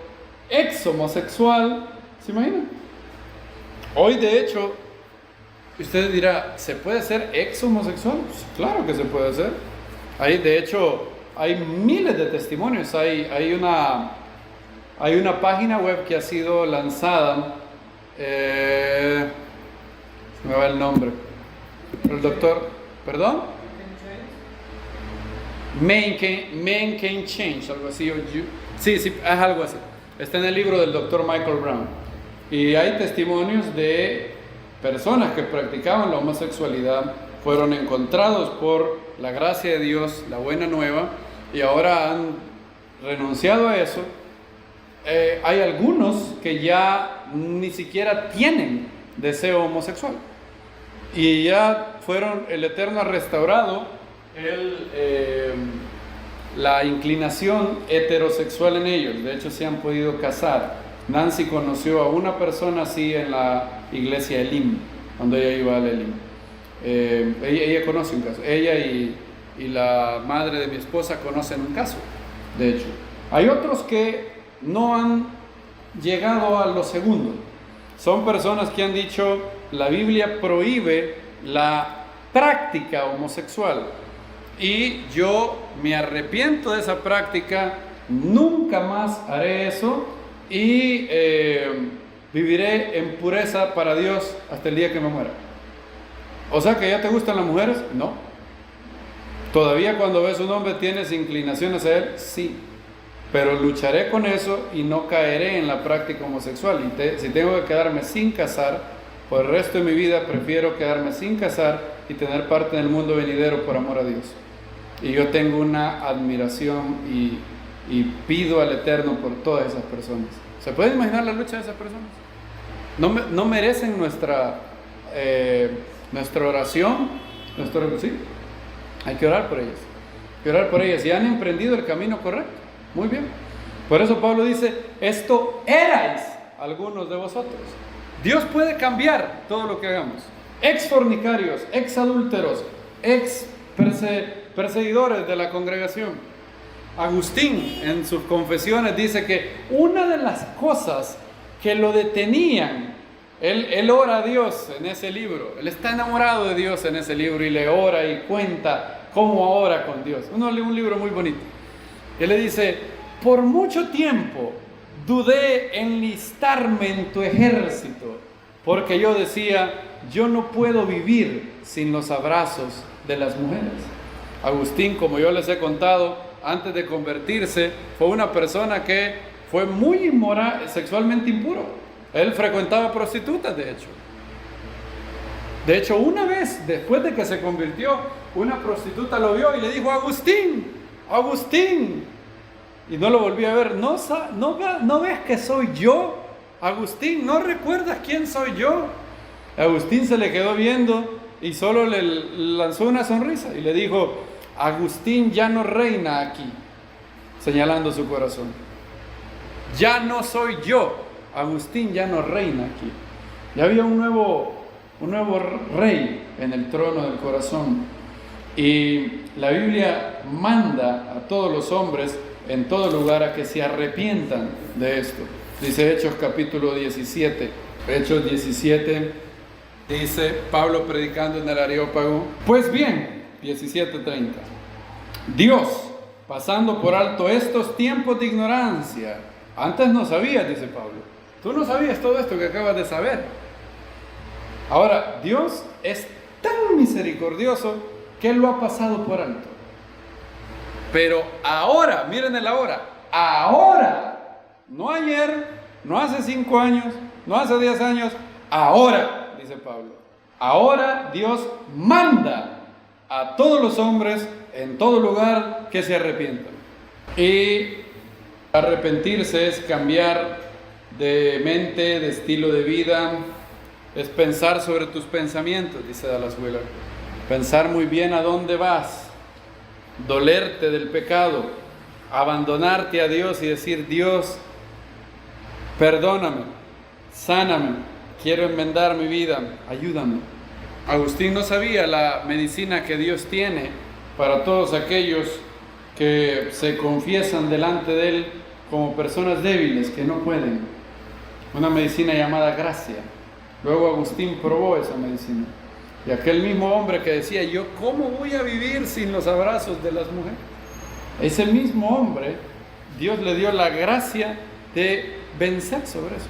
Speaker 1: ex homosexual. ¿Se imaginan? Hoy, de hecho, usted dirá, ¿se puede ser ex homosexual? Pues claro que se puede hacer. De hecho, hay miles de testimonios. Hay una página web que ha sido lanzada, se me va el nombre, el doctor, ¿perdón? Men Can Change, algo así. Sí, es algo así. Está en el libro del doctor Michael Brown. Y hay testimonios de personas que practicaban la homosexualidad, fueron encontrados por la gracia de Dios, la buena nueva, y ahora han renunciado a eso. Hay algunos que ya ni siquiera tienen deseo homosexual y ya el Eterno ha restaurado la inclinación heterosexual en ellos. De hecho, se han podido casar. Nancy conoció a una persona así en la iglesia Elim, cuando ella iba al Elim. Ella conoce un caso. Ella y la madre de mi esposa conocen un caso de hecho. Hay otros que no han llegado a lo segundo. Son personas que han dicho, la Biblia prohíbe la práctica homosexual y yo me arrepiento de esa práctica, nunca más haré eso y viviré en pureza para Dios hasta el día que me muera. O sea, ¿que ya te gustan las mujeres? No. ¿Todavía cuando ves un hombre tienes inclinaciones a él? Sí. Pero lucharé con eso y no caeré en la práctica homosexual. Si tengo que quedarme sin casar, por el resto de mi vida prefiero quedarme sin casar y tener parte en el mundo venidero por amor a Dios. Y yo tengo una admiración y pido al Eterno por todas esas personas. ¿Se pueden imaginar la lucha de esas personas? No merecen nuestra oración, sí. Hay que orar por ellas. Hay que orar por ellas. Y han emprendido el camino correcto. Muy bien. Por eso Pablo dice, esto erais algunos de vosotros. Dios puede cambiar todo lo que hagamos. Ex fornicarios, ex adúlteros, ex perseguidores de la congregación. Agustín en sus confesiones dice que una de las cosas que lo detenían, él ora a Dios en ese libro, él está enamorado de Dios en ese libro y le ora y cuenta cómo ora con Dios. Un libro muy bonito. Él le dice, por mucho tiempo dudé en listarme en tu ejército, porque yo decía, yo no puedo vivir sin los abrazos de las mujeres. Agustín, como yo les he contado, antes de convertirse, fue una persona que fue muy inmoral, sexualmente impuro. Él frecuentaba prostitutas, de hecho. De hecho, una vez, después de que se convirtió, una prostituta lo vio y le dijo, Agustín, y no lo volví a ver. ¿No ves que soy yo, Agustín? ¿No recuerdas quién soy yo? Agustín se le quedó viendo y solo le lanzó una sonrisa y le dijo, Agustín ya no reina aquí, señalando su corazón. Ya no soy yo, Agustín ya no reina aquí. Ya había un nuevo rey en el trono del corazón. Y la Biblia manda a todos los hombres en todo lugar a que se arrepientan de esto. Dice Hechos capítulo 17. Hechos 17 dice Pablo predicando en el Areópago. Pues bien, 17:30. Dios, pasando por alto estos tiempos de ignorancia. Antes no sabías, dice Pablo. Tú no sabías todo esto que acabas de saber. Ahora, Dios es tan misericordioso que Él lo ha pasado por alto. Pero ahora, miren el ahora, no ayer, no hace 5 años, no hace 10 años, ahora, dice Pablo, ahora Dios manda a todos los hombres en todo lugar que se arrepientan. Y arrepentirse es cambiar de mente, de estilo de vida, es pensar sobre tus pensamientos, dice Dallas Willard. Pensar muy bien a dónde vas, dolerte del pecado, abandonarte a Dios y decir, Dios, perdóname, sáname, quiero enmendar mi vida, ayúdame. Agustín no sabía la medicina que Dios tiene para todos aquellos que se confiesan delante de Él como personas débiles que no pueden. Una medicina llamada gracia. Luego Agustín probó esa medicina. Y aquel mismo hombre que decía, yo ¿cómo voy a vivir sin los abrazos de las mujeres? Ese mismo hombre, Dios le dio la gracia de vencer sobre eso.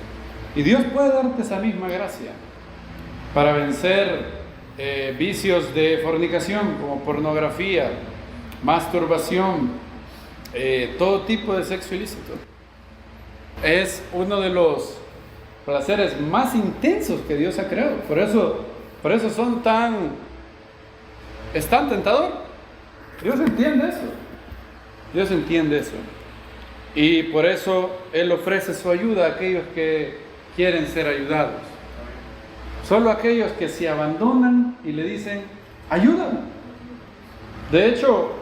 Speaker 1: Y Dios puede darte esa misma gracia para vencer vicios de fornicación como pornografía, masturbación, todo tipo de sexo ilícito. Es uno de los placeres más intensos que Dios ha creado. Por eso es tan tentador. Dios entiende eso. Dios entiende eso. Y por eso Él ofrece su ayuda a aquellos que quieren ser ayudados. Solo aquellos que se abandonan y le dicen, ayúdame. De hecho,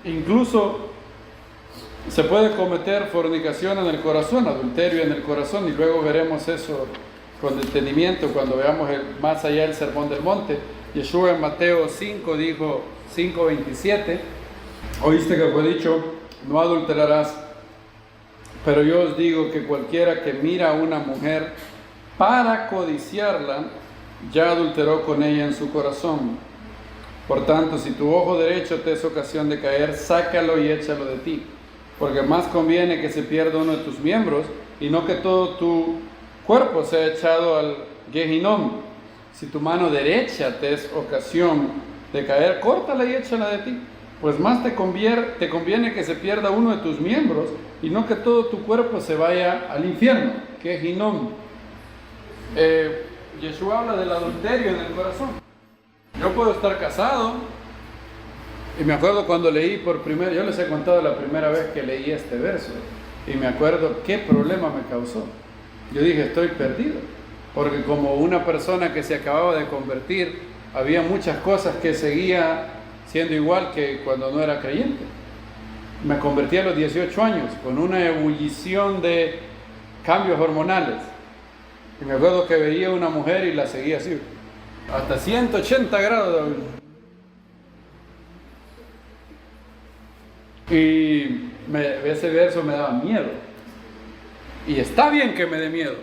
Speaker 1: incluso se puede cometer fornicación en el corazón, adulterio en el corazón, y luego veremos eso con detenimiento cuando veamos más allá el Sermón del Monte. Yeshua en Mateo 5 dijo, 5:27, oíste que fue dicho, no adulterarás. Pero yo os digo que cualquiera que mira a una mujer para codiciarla, ya adulteró con ella en su corazón. Por tanto, si tu ojo derecho te es ocasión de caer, sácalo y échalo de ti, porque más conviene que se pierda uno de tus miembros y no que todo tu cuerpo sea echado al Gehinnom. Si tu mano derecha te es ocasión de caer, córtala y échala de ti, pues más te conviene que se pierda uno de tus miembros y no que todo tu cuerpo se vaya al infierno, Gehinnom. Yeshua habla del adulterio en el corazón. Yo puedo estar casado, y me acuerdo cuando leí yo les he contado la primera vez que leí este verso, y me acuerdo qué problema me causó. Yo dije, estoy perdido, porque como una persona que se acababa de convertir, había muchas cosas que seguía siendo igual que cuando no era creyente. Me convertí a los 18 años, con una ebullición de cambios hormonales. Y me acuerdo que veía una mujer y la seguía así, hasta 180 grados. Y ese verso me daba miedo. Y está bien que me dé miedo.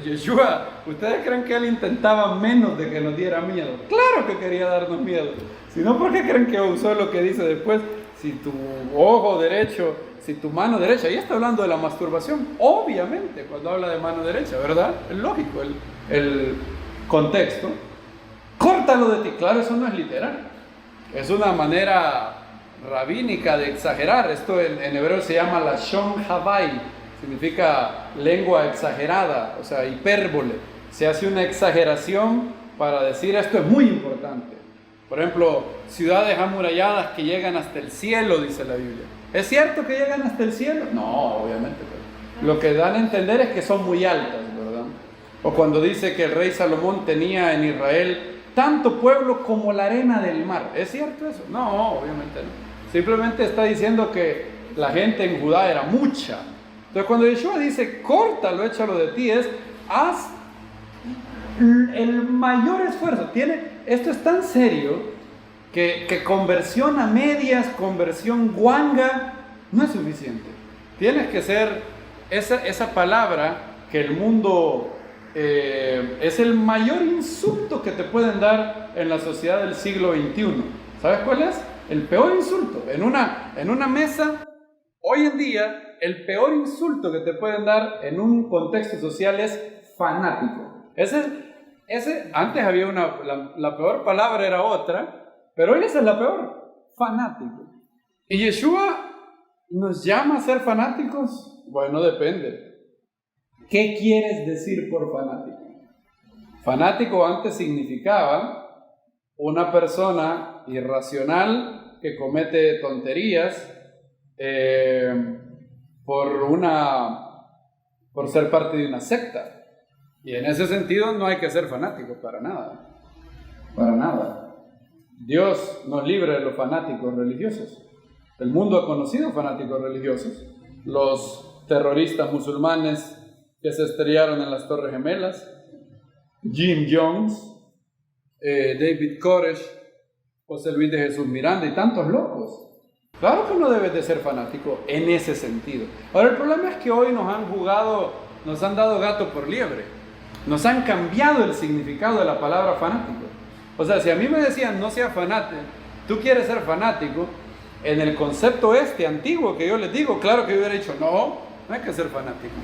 Speaker 1: Yeshua, ¿ustedes creen que él intentaba menos de que nos diera miedo? Claro que quería darnos miedo. Si no, ¿por qué creen que usó lo que dice después? Si tu ojo derecho, si tu mano derecha, y está hablando de la masturbación, obviamente, cuando habla de mano derecha, ¿verdad? Es lógico el contexto. Córtalo de ti. Claro, eso no es literal. Es una manera rabínica de exagerar. Esto en hebreo se llama lashon havai, significa lengua exagerada, o sea, hipérbole. Se hace una exageración para decir esto es muy importante. Por ejemplo, ciudades amuralladas que llegan hasta el cielo, dice la Biblia. ¿Es cierto que llegan hasta el cielo? No, obviamente. Pero lo que dan a entender es que son muy altas, ¿verdad? O cuando dice que el rey Salomón tenía en Israel tanto pueblo como la arena del mar. ¿Es cierto eso? No, obviamente no. Simplemente está diciendo que la gente en Judá era mucha. Entonces cuando Yeshua dice, córtalo, échalo de ti, haz el mayor esfuerzo. Esto es tan serio que conversión a medias, conversión guanga, no es suficiente. Tienes que ser esa palabra que el mundo es el mayor insulto que te pueden dar en la sociedad del siglo XXI. ¿Sabes cuál es? El peor insulto. En una mesa, hoy en día, el peor insulto que te pueden dar en un contexto social es fanático. Antes había la peor palabra era otra, pero hoy esa es la peor, fanático. ¿Y Yeshua nos llama a ser fanáticos? Bueno, depende. ¿Qué quieres decir por fanático? Fanático antes significaba una persona irracional que comete tonterías por ser parte de una secta. Y en ese sentido no hay que ser fanático para nada. Para nada. Dios nos libre de los fanáticos religiosos. El mundo ha conocido fanáticos religiosos. Los terroristas musulmanes que se estrellaron en las Torres Gemelas, Jim Jones, David Koresh, José Luis de Jesús Miranda y tantos locos. Claro que no debes de ser fanático en ese sentido. Ahora el problema es que hoy nos han dado gato por liebre. Nos han cambiado el significado de la palabra fanático. O sea, si a mí me decían no sea fanático, tú quieres ser fanático, en el concepto antiguo que yo les digo, claro que yo hubiera dicho no hay que ser fanático.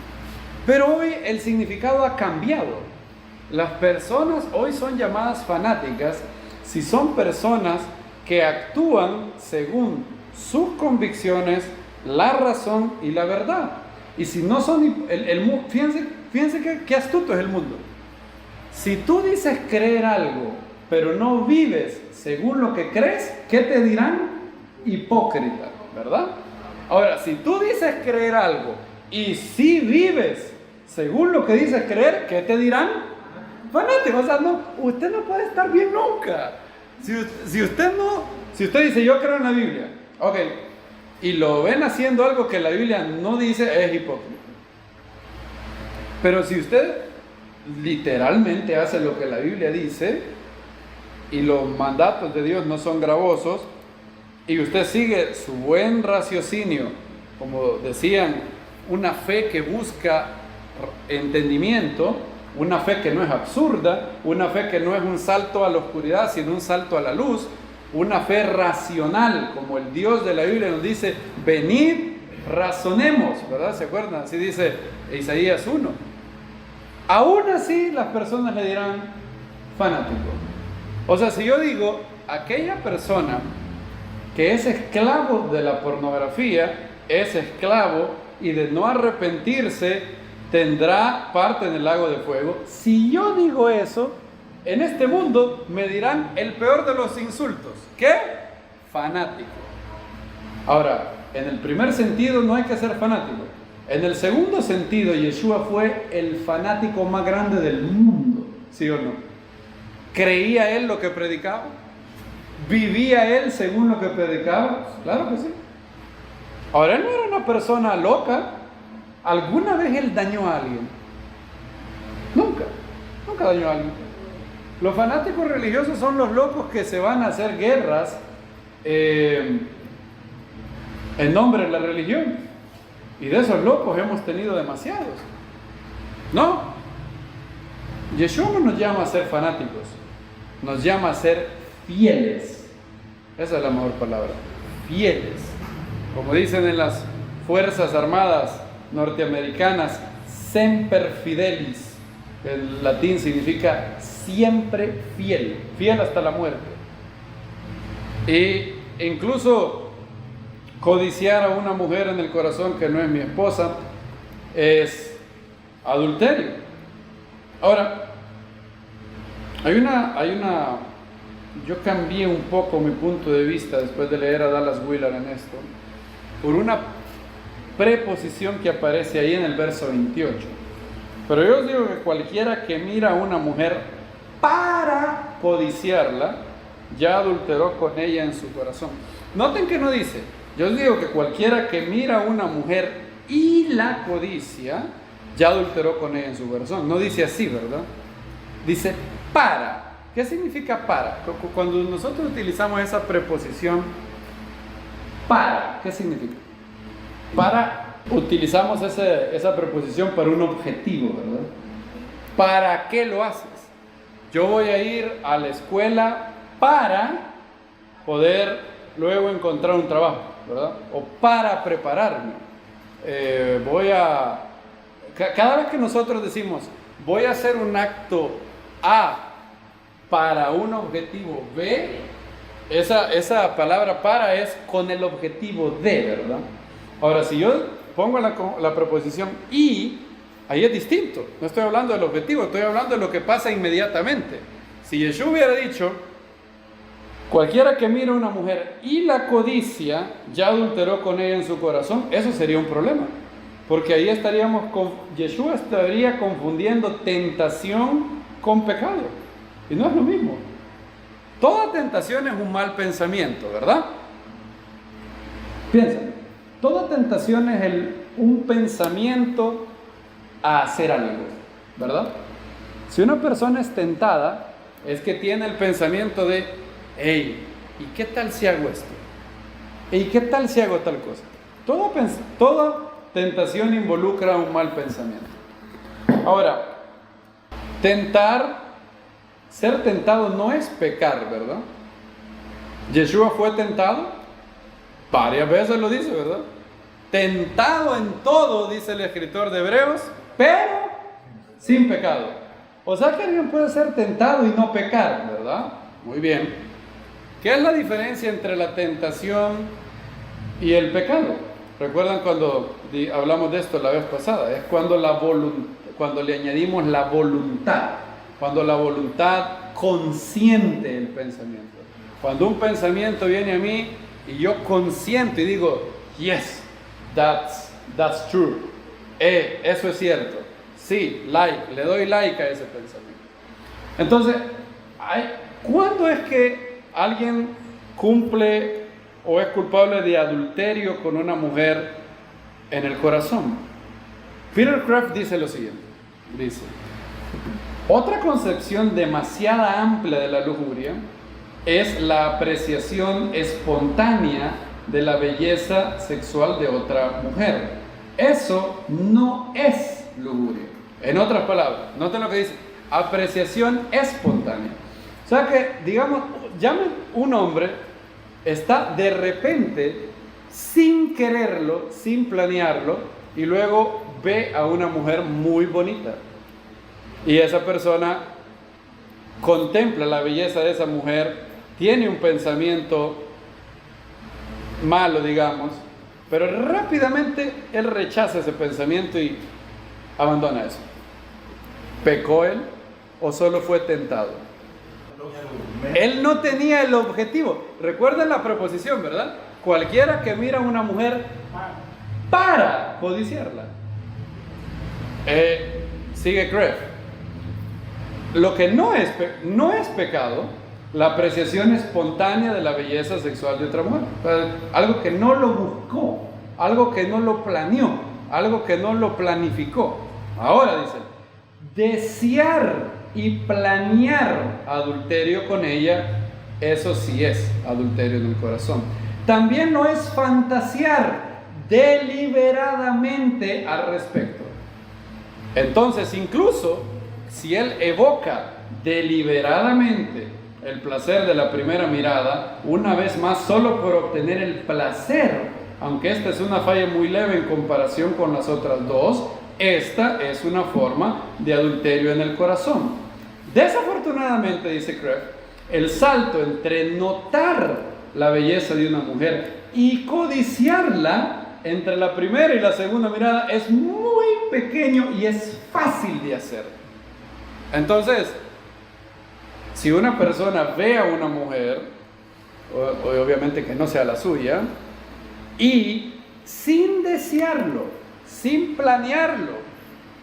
Speaker 1: Pero hoy el significado ha cambiado. Las personas hoy son llamadas fanáticas si son personas que actúan según sus convicciones, la razón y la verdad. Y si no son, fíjense qué astuto es el mundo. Si tú dices creer algo, pero no vives según lo que crees, ¿qué te dirán? Hipócrita, ¿verdad? Ahora, si tú dices creer algo y si vives según lo que dices creer, ¿qué te dirán? Fanático. O sea, no, usted no puede estar bien nunca. Si usted dice yo creo en la Biblia, ok, y lo ven haciendo algo que la Biblia no dice, es hipócrita. Pero si usted literalmente hace lo que la Biblia dice y los mandatos de Dios no son gravosos y usted sigue su buen raciocinio como decían, una fe que busca entendimiento, una fe que no es absurda, una fe que no es un salto a la oscuridad, sino un salto a la luz, una fe racional, como el Dios de la Biblia nos dice, venid, razonemos, ¿verdad? ¿Se acuerdan? Así dice Isaías 1. Aún así las personas le dirán fanático. O sea, si yo digo, aquella persona que es esclavo de la pornografía, es esclavo y de no arrepentirse tendrá parte en el lago de fuego. Si yo digo eso, en este mundo me dirán el peor de los insultos. ¿Qué? Fanático. Ahora, en el primer sentido no hay que ser fanático. En el segundo sentido, Yeshua fue el fanático más grande del mundo, ¿sí o no? ¿Creía él lo que predicaba? ¿Vivía él según lo que predicaba? Claro que sí. Ahora, él no era una persona loca. ¿Alguna vez él dañó a alguien? Nunca dañó a alguien. Los fanáticos religiosos son los locos que se van a hacer guerras en nombre de la religión. Y de esos locos hemos tenido demasiados. No. Yeshua no nos llama a ser fanáticos, nos llama a ser fieles. Esa es la mejor palabra. Fieles. Como dicen en las Fuerzas Armadas norteamericanas, semper fidelis. El latín significa siempre fiel, fiel hasta la muerte. E incluso codiciar a una mujer en el corazón que no es mi esposa es adulterio. Ahora, yo cambié un poco mi punto de vista después de leer a Dallas Willard en esto, por una preposición que aparece ahí en el verso 28. Pero yo os digo que cualquiera que mira a una mujer para codiciarla, ya adulteró con ella en su corazón. Noten que no dice, yo os digo que cualquiera que mira a una mujer y la codicia, ya adulteró con ella en su corazón. No dice así, ¿verdad? Dice para. ¿Qué significa para? Cuando nosotros utilizamos esa preposición para, ¿qué significa? Para, utilizamos esa preposición para un objetivo, ¿verdad? ¿Para qué lo haces? Yo voy a ir a la escuela para poder luego encontrar un trabajo, ¿verdad? O para prepararme. Cada vez que nosotros decimos, voy a hacer un acto A para un objetivo B, esa palabra para es con el objetivo D, ¿verdad? Ahora, si yo pongo la preposición y, ahí es distinto. No estoy hablando del objetivo, estoy hablando de lo que pasa inmediatamente. Si Yeshua hubiera dicho, cualquiera que mira a una mujer y la codicia, ya adulteró con ella en su corazón, eso sería un problema. Porque ahí Yeshua estaría confundiendo tentación con pecado. Y no es lo mismo. Toda tentación es un mal pensamiento, ¿verdad? Piensa, toda tentación es un pensamiento a hacer algo, ¿verdad? Si una persona es tentada, es que tiene el pensamiento de, hey, ¿y qué tal si hago esto? ¿Y qué tal si hago tal cosa? Toda tentación involucra un mal pensamiento. Ahora, ser tentado no es pecar, ¿verdad? Yeshua fue tentado, varias veces lo dice, ¿verdad? Tentado en todo, dice el escritor de Hebreos, pero sin pecado. O sea que alguien puede ser tentado y no pecar, ¿verdad? Muy bien. ¿Qué es la diferencia entre la tentación y el pecado? ¿Recuerdan cuando hablamos de esto la vez pasada? Es cuando le añadimos la voluntad. Cuando la voluntad consiente el pensamiento. Cuando un pensamiento viene a mí y yo consiento y digo, yes, that's true. Eso es cierto. Sí, le doy like a ese pensamiento. Entonces, ¿cuándo es que alguien cumple o es culpable de adulterio con una mujer en el corazón? Peter Kraft dice lo siguiente. Dice, otra concepción demasiado amplia de la lujuria es la apreciación espontánea de la belleza sexual de otra mujer. Eso no es lujuria. En otras palabras, noten lo que dice, apreciación espontánea. O sea que, digamos, un hombre está de repente, sin quererlo, sin planearlo, y luego ve a una mujer muy bonita. Y esa persona contempla la belleza de esa mujer, tiene un pensamiento malo, digamos, pero rápidamente él rechaza ese pensamiento y abandona eso. ¿Pecó él o solo fue tentado? Él no tenía el objetivo. Recuerden la proposición, ¿verdad? Cualquiera que mira a una mujer para codiciarla. Sigue Kreff. Lo que no es pecado, la apreciación espontánea de la belleza sexual de otra mujer. Algo que no lo buscó, algo que no lo planeó, algo que no lo planificó. Ahora dice, desear y planear adulterio con ella, eso sí es adulterio en el corazón. También no es fantasear deliberadamente al respecto. Entonces, incluso si él evoca deliberadamente el placer de la primera mirada, una vez más solo por obtener el placer, aunque esta es una falla muy leve en comparación con las otras dos, esta es una forma de adulterio en el corazón. Desafortunadamente, dice Kreff, el salto entre notar la belleza de una mujer y codiciarla entre la primera y la segunda mirada es muy pequeño y es fácil de hacer. Entonces, si una persona ve a una mujer, obviamente que no sea la suya, y sin desearlo, sin planearlo,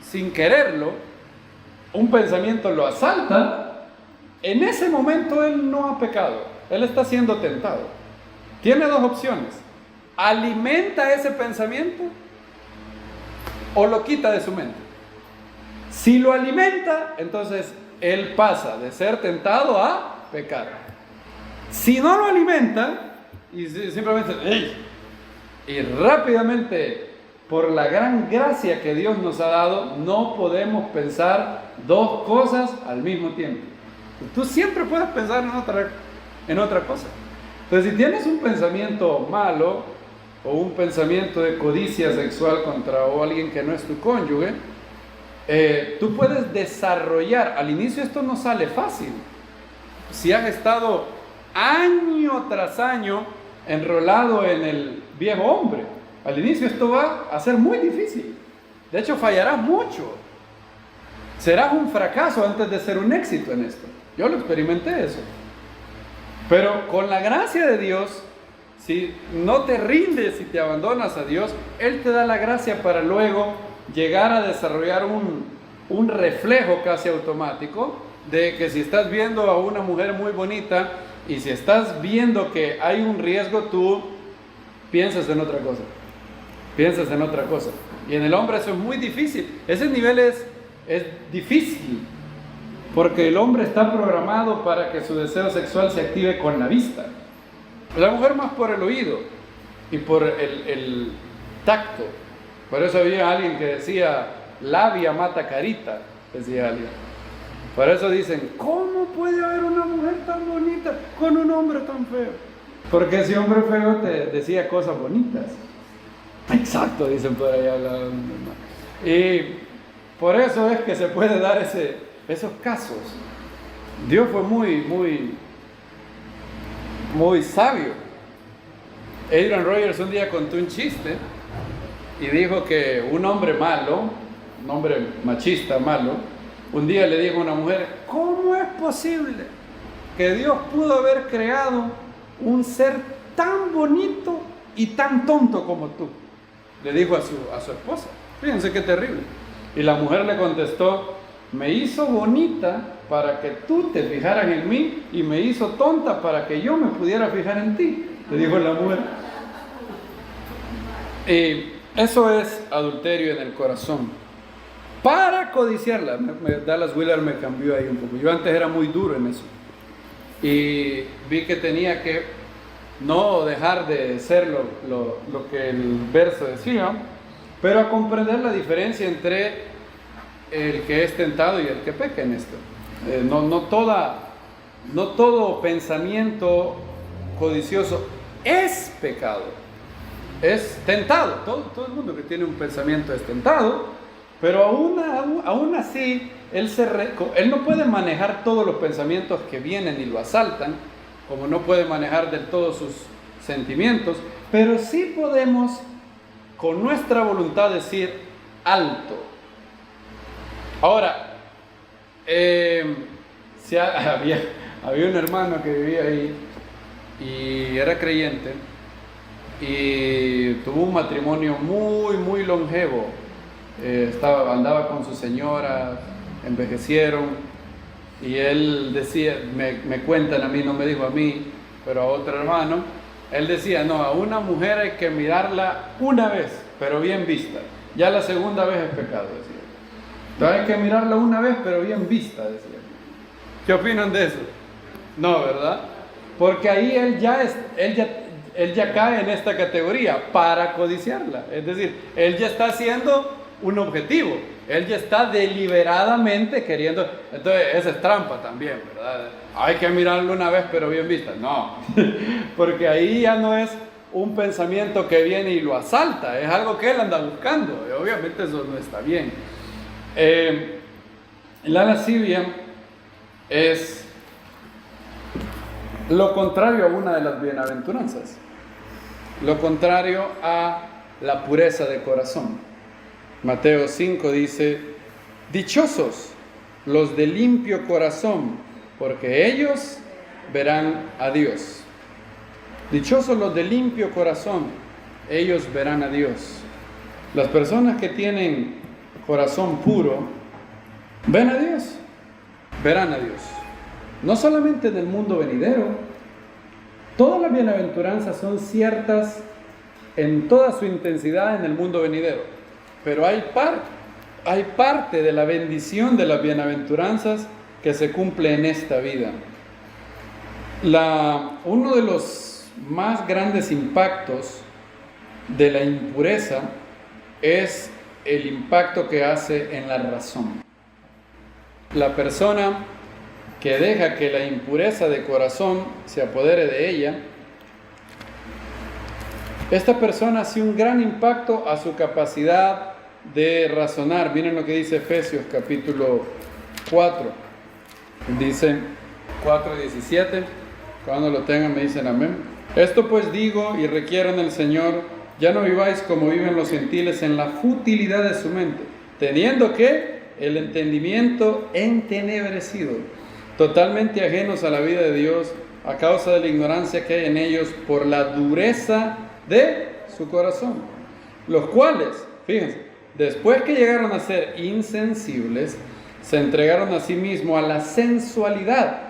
Speaker 1: sin quererlo, un pensamiento lo asalta, en ese momento él no ha pecado, él está siendo tentado. Tiene dos opciones: alimenta ese pensamiento o lo quita de su mente. Si lo alimenta, entonces él pasa de ser tentado a pecar. Si no lo alimenta y simplemente y rápidamente, por la gran gracia que Dios nos ha dado, no podemos pensar dos cosas al mismo tiempo. Tú siempre puedes pensar en otra cosa. Entonces, si tienes un pensamiento malo o un pensamiento de codicia sexual contra alguien que no es tu cónyuge, tú puedes desarrollar. Al inicio esto no sale fácil. Si has estado año tras año enrolado en el viejo hombre, al inicio esto va a ser muy difícil. De hecho, fallarás mucho. Serás un fracaso antes de ser un éxito en esto. Yo lo experimenté eso. Pero con la gracia de Dios, si no te rindes y te abandonas a Dios, Él te da la gracia para luego llegar a desarrollar un reflejo casi automático de que si estás viendo a una mujer muy bonita y si estás viendo que hay un riesgo, tú piensas en otra cosa. Piensas en otra cosa. Y en el hombre eso es muy difícil. Ese nivel es difícil, porque el hombre está programado para que su deseo sexual se active con la vista. La mujer más por el oído y por el tacto. Por eso había alguien que decía, labia mata carita, decía alguien. Por eso dicen, ¿cómo puede haber una mujer tan bonita con un hombre tan feo? Porque ese hombre feo te decía cosas bonitas. Exacto, dicen por allá. Y por eso es que se puede dar esos casos. Dios fue muy sabio. Adrian Rogers un día contó un chiste y dijo que un hombre malo, un hombre machista malo, un día le dijo a una mujer, ¿cómo es posible que Dios pudo haber creado un ser tan bonito y tan tonto como tú? Le dijo a su esposa. Fíjense qué terrible. Y la mujer le contestó, me hizo bonita para que tú te fijaras en mí y me hizo tonta para que yo me pudiera fijar en ti, le dijo la mujer. Y eso es adulterio en el corazón. Para codiciarla. Dallas Willard me cambió ahí un poco. Yo antes era muy duro en eso. Y vi que tenía que no dejar de ser lo que el verso decía, pero a comprender la diferencia entre el que es tentado y el que peca en esto. No todo pensamiento codicioso es pecado, es tentado. Todo el mundo que tiene un pensamiento es tentado, pero aún así él no puede manejar todos los pensamientos que vienen y lo asaltan, como no puede manejar del todo sus sentimientos, pero sí podemos con nuestra voluntad decir alto. Ahora, había un hermano que vivía ahí y era creyente y tuvo un matrimonio muy, muy longevo. Andaba con su señora, envejecieron, y él decía, me cuentan a mí, no me dijo a mí, pero a otro hermano, él decía, no, a una mujer hay que mirarla una vez, pero bien vista. Ya la segunda vez es pecado, decía. Entonces hay que mirarla una vez, pero bien vista, decía. ¿Qué opinan de eso? No, ¿verdad? Porque ahí él ya cae en esta categoría para codiciarla. Es decir, él ya está haciendo un objetivo. Él ya está deliberadamente queriendo. Entonces, esa es trampa también, ¿verdad? Hay que mirarlo una vez, pero bien vista. No, porque ahí ya no es un pensamiento que viene y lo asalta, es algo que él anda buscando. Y obviamente eso no está bien. La lascivia es lo contrario a una de las bienaventuranzas, lo contrario a la pureza de corazón. Mateo 5 dice, dichosos los de limpio corazón, porque ellos verán a Dios. Dichosos los de limpio corazón, ellos verán a Dios. Las personas que tienen corazón puro, ven a Dios, verán a Dios. No solamente en el mundo venidero, todas las bienaventuranzas son ciertas en toda su intensidad en el mundo venidero. Pero hay parte de la bendición de las bienaventuranzas que se cumple en esta vida. Uno de los más grandes impactos de la impureza es el impacto que hace en la razón. La persona que deja que la impureza de corazón se apodere de ella, esta persona hace un gran impacto a su capacidad de razonar. Miren lo que dice Efesios capítulo 4. Dice 4:17. Cuando lo tengan me dicen amén. Esto pues digo y requiero en el Señor, ya no viváis como viven los gentiles en la futilidad de su mente, teniendo que el entendimiento entenebrecido, totalmente ajenos a la vida de Dios a causa de la ignorancia que hay en ellos por la dureza de su corazón, los cuales, fíjense, después que llegaron a ser insensibles, se entregaron a sí mismos a la sensualidad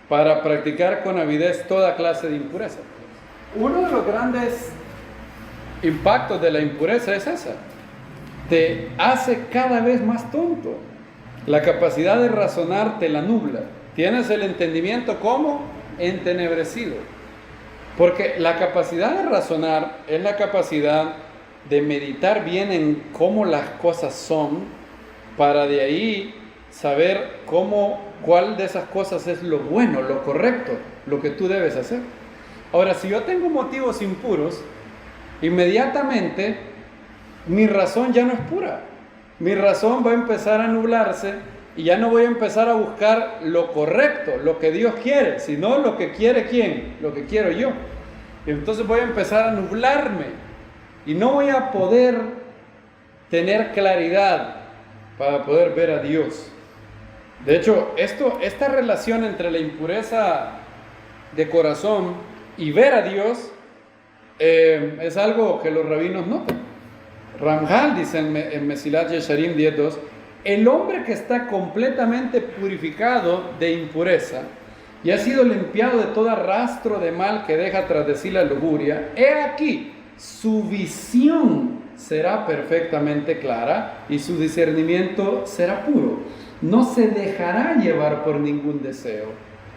Speaker 1: para practicar con avidez toda clase de impureza. Uno de los grandes impactos de la impureza es esa: te hace cada vez más tonto. La capacidad de razonar te la nubla. Tienes el entendimiento como entenebrecido. Porque la capacidad de razonar es la capacidad de meditar bien en cómo las cosas son, para de ahí saber cuál de esas cosas es lo bueno, lo correcto, lo que tú debes hacer. Ahora, si yo tengo motivos impuros, inmediatamente mi razón ya no es pura. Mi razón va a empezar a nublarse y ya no voy a empezar a buscar lo correcto, lo que Dios quiere, sino lo que quiere ¿quién? Lo que quiero yo. Y entonces voy a empezar a nublarme y no voy a poder tener claridad para poder ver a Dios. De hecho, esta relación entre la impureza de corazón y ver a Dios es algo que los rabinos notan. Ramjal dice en Mesilat Yesharim 10:2, el hombre que está completamente purificado de impureza y ha sido limpiado de todo rastro de mal que deja tras de sí la lujuria, he aquí, su visión será perfectamente clara y su discernimiento será puro. No se dejará llevar por ningún deseo.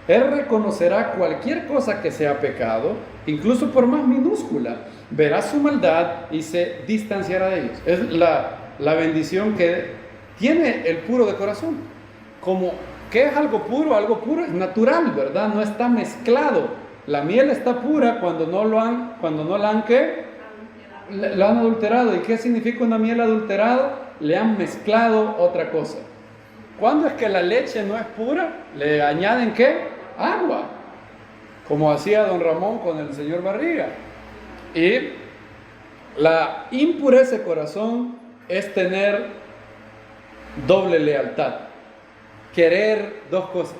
Speaker 1: Él reconocerá cualquier cosa que sea pecado, incluso por más minúscula. Verá su maldad y se distanciará de ellos. Es la bendición que tiene el puro de corazón. Como que es algo puro es natural, ¿verdad? No está mezclado. La miel está pura cuando no la han ¿qué? La han adulterado. ¿Y qué significa una miel adulterada? Le han mezclado otra cosa. ¿Cuándo es que la leche no es pura? Le añaden ¿qué? Agua, como hacía don Ramón con el señor Barriga. Y la impureza de corazón es tener doble lealtad, querer dos cosas,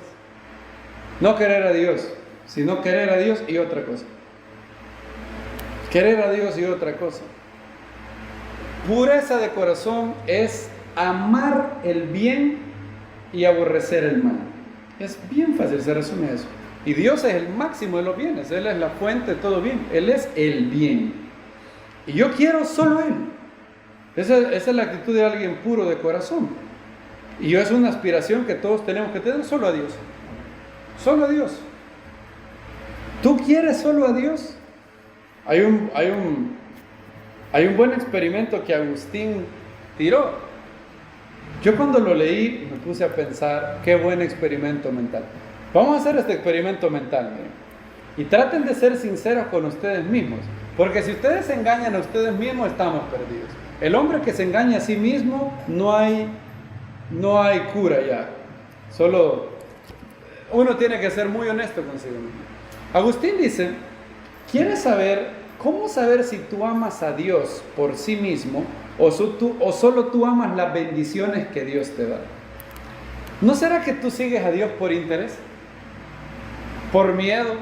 Speaker 1: no querer a Dios, sino querer a Dios y otra cosa. Querer a Dios y otra cosa. Pureza de corazón es amar el bien y aborrecer el mal. Es bien fácil, se resume eso. Y Dios es el máximo de los bienes. Él es la fuente de todo bien. Él es el bien. Y yo quiero solo Él. Esa es la actitud de alguien puro de corazón. Y es una aspiración que todos tenemos que tener, solo a Dios. Solo a Dios. ¿Tú quieres solo a Dios? Hay un buen experimento que Agustín tiró. Yo cuando lo leí me puse a pensar, qué buen experimento mental. Vamos a hacer este experimento mental, miren. Y traten de ser sinceros con ustedes mismos, porque si ustedes se engañan a ustedes mismos, estamos perdidos. El hombre que se engaña a sí mismo, no hay cura ya. Solo uno tiene que ser muy honesto consigo mismo. Agustín dice, ¿quieres saber cómo saber si tú amas a Dios por sí mismo o solo tú amas las bendiciones que Dios te da? ¿No será que tú sigues a Dios por interés? ¿Por miedo?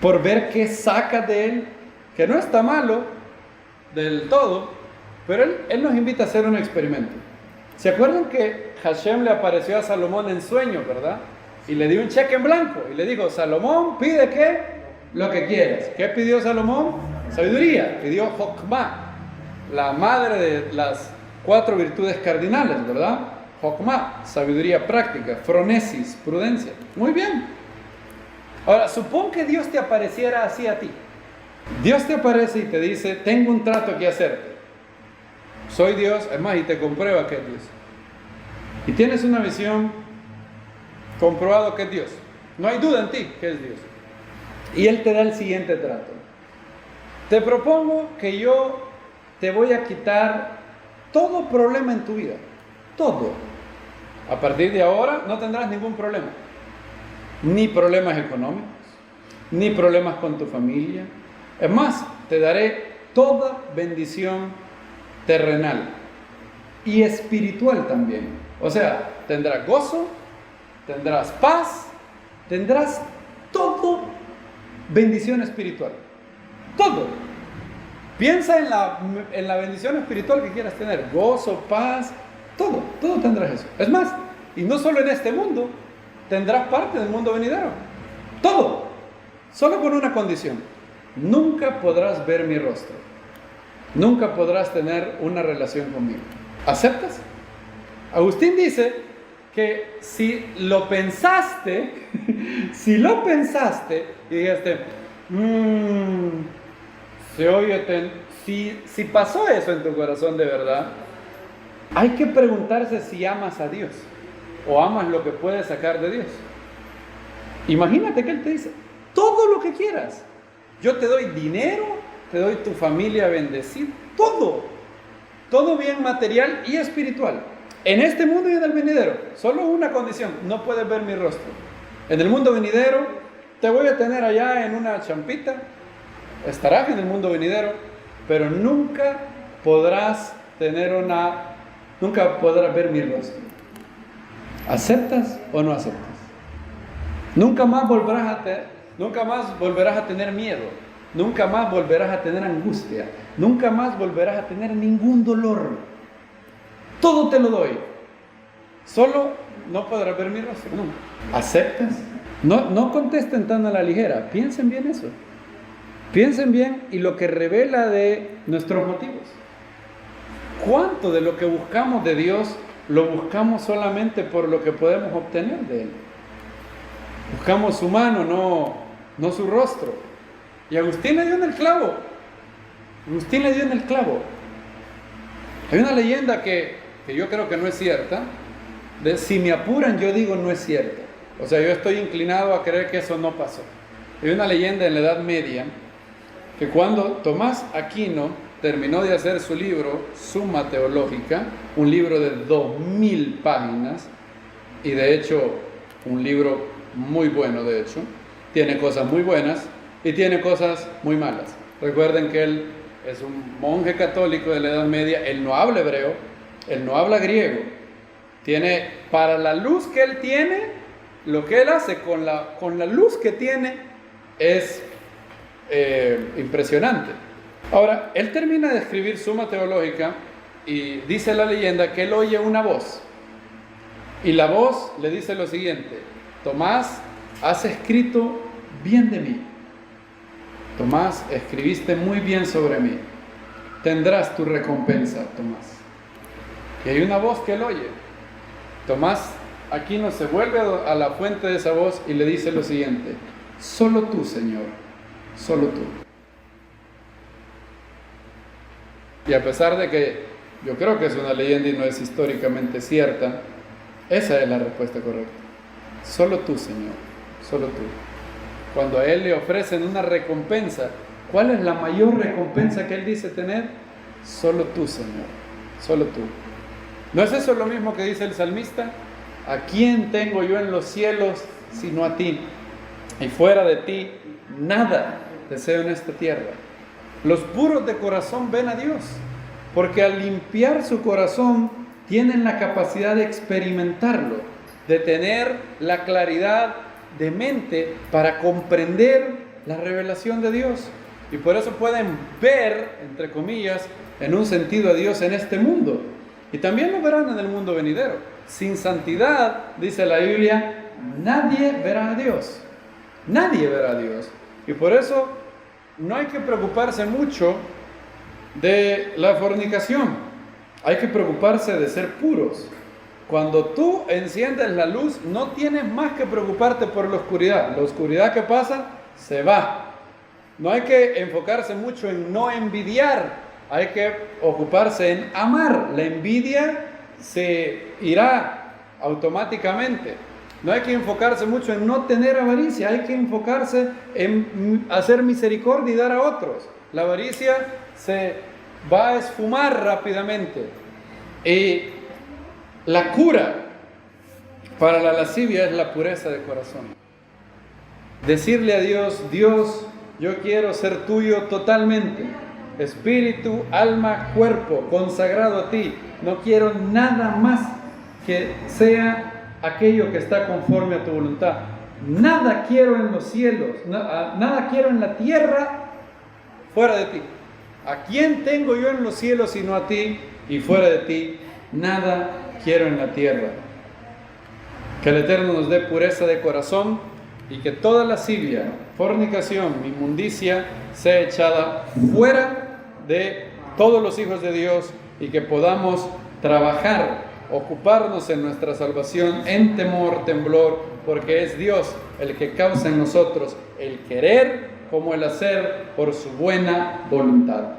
Speaker 1: ¿Por ver qué sacas de Él? Que no está malo del todo, pero Él nos invita a hacer un experimento. ¿Se acuerdan que Hashem le apareció a Salomón en sueño, verdad? Y le dio un cheque en blanco y le dijo, Salomón, pide ¿qué? Lo que quieras. ¿Qué pidió Salomón? Sabiduría. Pidió Jokmah, la madre de las 4 virtudes cardinales, ¿verdad? Jokmah, sabiduría práctica. Phronesis, prudencia. Muy bien. Ahora, supón que Dios te apareciera así a ti. Dios te aparece y te dice, tengo un trato que hacerte. Soy Dios, además, y te comprueba que es Dios. Y tienes una visión, comprobado que es Dios. No hay duda en ti que es Dios. Y Él te da el siguiente trato. Te propongo que yo te voy a quitar todo problema en tu vida. Todo. A partir de ahora no tendrás ningún problema. Ni problemas económicos, ni problemas con tu familia. Es más, te daré toda bendición terrenal y espiritual también. O sea, tendrás gozo, tendrás paz, tendrás todo bendición espiritual. Todo. Piensa en la bendición espiritual que quieras tener. Gozo, paz, todo tendrás eso. Es más, y no solo en este mundo, tendrás parte del mundo venidero. Todo. Solo con una condición. Nunca podrás ver mi rostro. Nunca podrás tener una relación conmigo. ¿Aceptas? Agustín dice que si lo pensaste y dijiste, si pasó eso en tu corazón de verdad, hay que preguntarse si amas a Dios o amas lo que puedes sacar de Dios. Imagínate que Él te dice, todo lo que quieras. Yo te doy dinero, te doy tu familia bendecida, todo bien material y espiritual. En este mundo y en el venidero, solo una condición, no puedes ver mi rostro. En el mundo venidero, te voy a tener allá en una champita, estarás en el mundo venidero, pero nunca podrás ver mi rostro. ¿Aceptas o no aceptas? Nunca más volverás a tener miedo, nunca más volverás a tener angustia, nunca más volverás a tener ningún dolor. Todo te lo doy. Solo no podrás ver mi rostro. No. ¿Aceptas? No contesten tan a la ligera. Piensen bien eso. Piensen bien y lo que revela de nuestros motivos. ¿Cuánto de lo que buscamos de Dios lo buscamos solamente por lo que podemos obtener de Él? Buscamos su mano, no su rostro. Y Agustín le dio en el clavo. Agustín le dio en el clavo. Hay una leyenda que yo creo que no es cierta. Si me apuran, yo digo no es cierta. O sea, yo estoy inclinado a creer que eso no pasó. Hay una leyenda en la Edad Media que cuando Tomás Aquino terminó de hacer su libro Summa Theologica, un libro de 2000 páginas, y de hecho un libro muy bueno, de hecho, tiene cosas muy buenas y tiene cosas muy malas. Recuerden que él es un monje católico de la Edad Media, él no habla hebreo, él no habla griego, tiene, para la luz que él tiene, lo que él hace con la luz que tiene es impresionante. Ahora, él termina de escribir Summa Theologica y dice la leyenda que él oye una voz. Y la voz le dice lo siguiente: Tomás, has escrito bien de mí. Tomás, escribiste muy bien sobre mí. Tendrás tu recompensa, Tomás. Y hay una voz que él oye. Tomás Aquino se vuelve a la fuente de esa voz y le dice lo siguiente: solo tú, Señor, solo tú. Y a pesar de que yo creo que es una leyenda y no es históricamente cierta, esa es la respuesta correcta. Solo tú, Señor, solo tú. Cuando a él le ofrecen una recompensa, ¿cuál es la mayor recompensa que él dice tener? Solo tú, Señor, solo tú. ¿No es eso lo mismo que dice el salmista? ¿A quién tengo yo en los cielos sino a ti? Y fuera de ti, nada deseo en esta tierra. Los puros de corazón ven a Dios, porque al limpiar su corazón tienen la capacidad de experimentarlo, de tener la claridad de mente para comprender la revelación de Dios. Y por eso pueden ver, entre comillas, en un sentido a Dios en este mundo. Y también lo verán en el mundo venidero. Sin santidad, dice la Biblia, nadie verá a Dios. Nadie verá a Dios. Y por eso no hay que preocuparse mucho de la fornicación. Hay que preocuparse de ser puros. Cuando tú enciendes la luz, no tienes más que preocuparte por la oscuridad. La oscuridad que pasa, se va. No hay que enfocarse mucho en no envidiar. Hay que ocuparse en amar. La envidia se irá automáticamente. No hay que enfocarse mucho en no tener avaricia. Hay que enfocarse en hacer misericordia y dar a otros. La avaricia se va a esfumar rápidamente. Y la cura para la lascivia es la pureza de corazón. Decirle a Dios: Dios, yo quiero ser tuyo totalmente. Espíritu, alma, cuerpo, consagrado a ti. No quiero nada más que sea aquello que está conforme a tu voluntad. Nada quiero en los cielos, nada quiero en la tierra fuera de ti. ¿A quién tengo yo en los cielos sino a ti? Y fuera de ti, nada quiero en la tierra. Que el Eterno nos dé pureza de corazón y que toda lascivia, fornicación, inmundicia sea echada fuera de todos los hijos de Dios y que podamos trabajar, ocuparnos en nuestra salvación en temor, temblor, porque es Dios el que causa en nosotros el querer como el hacer por su buena voluntad.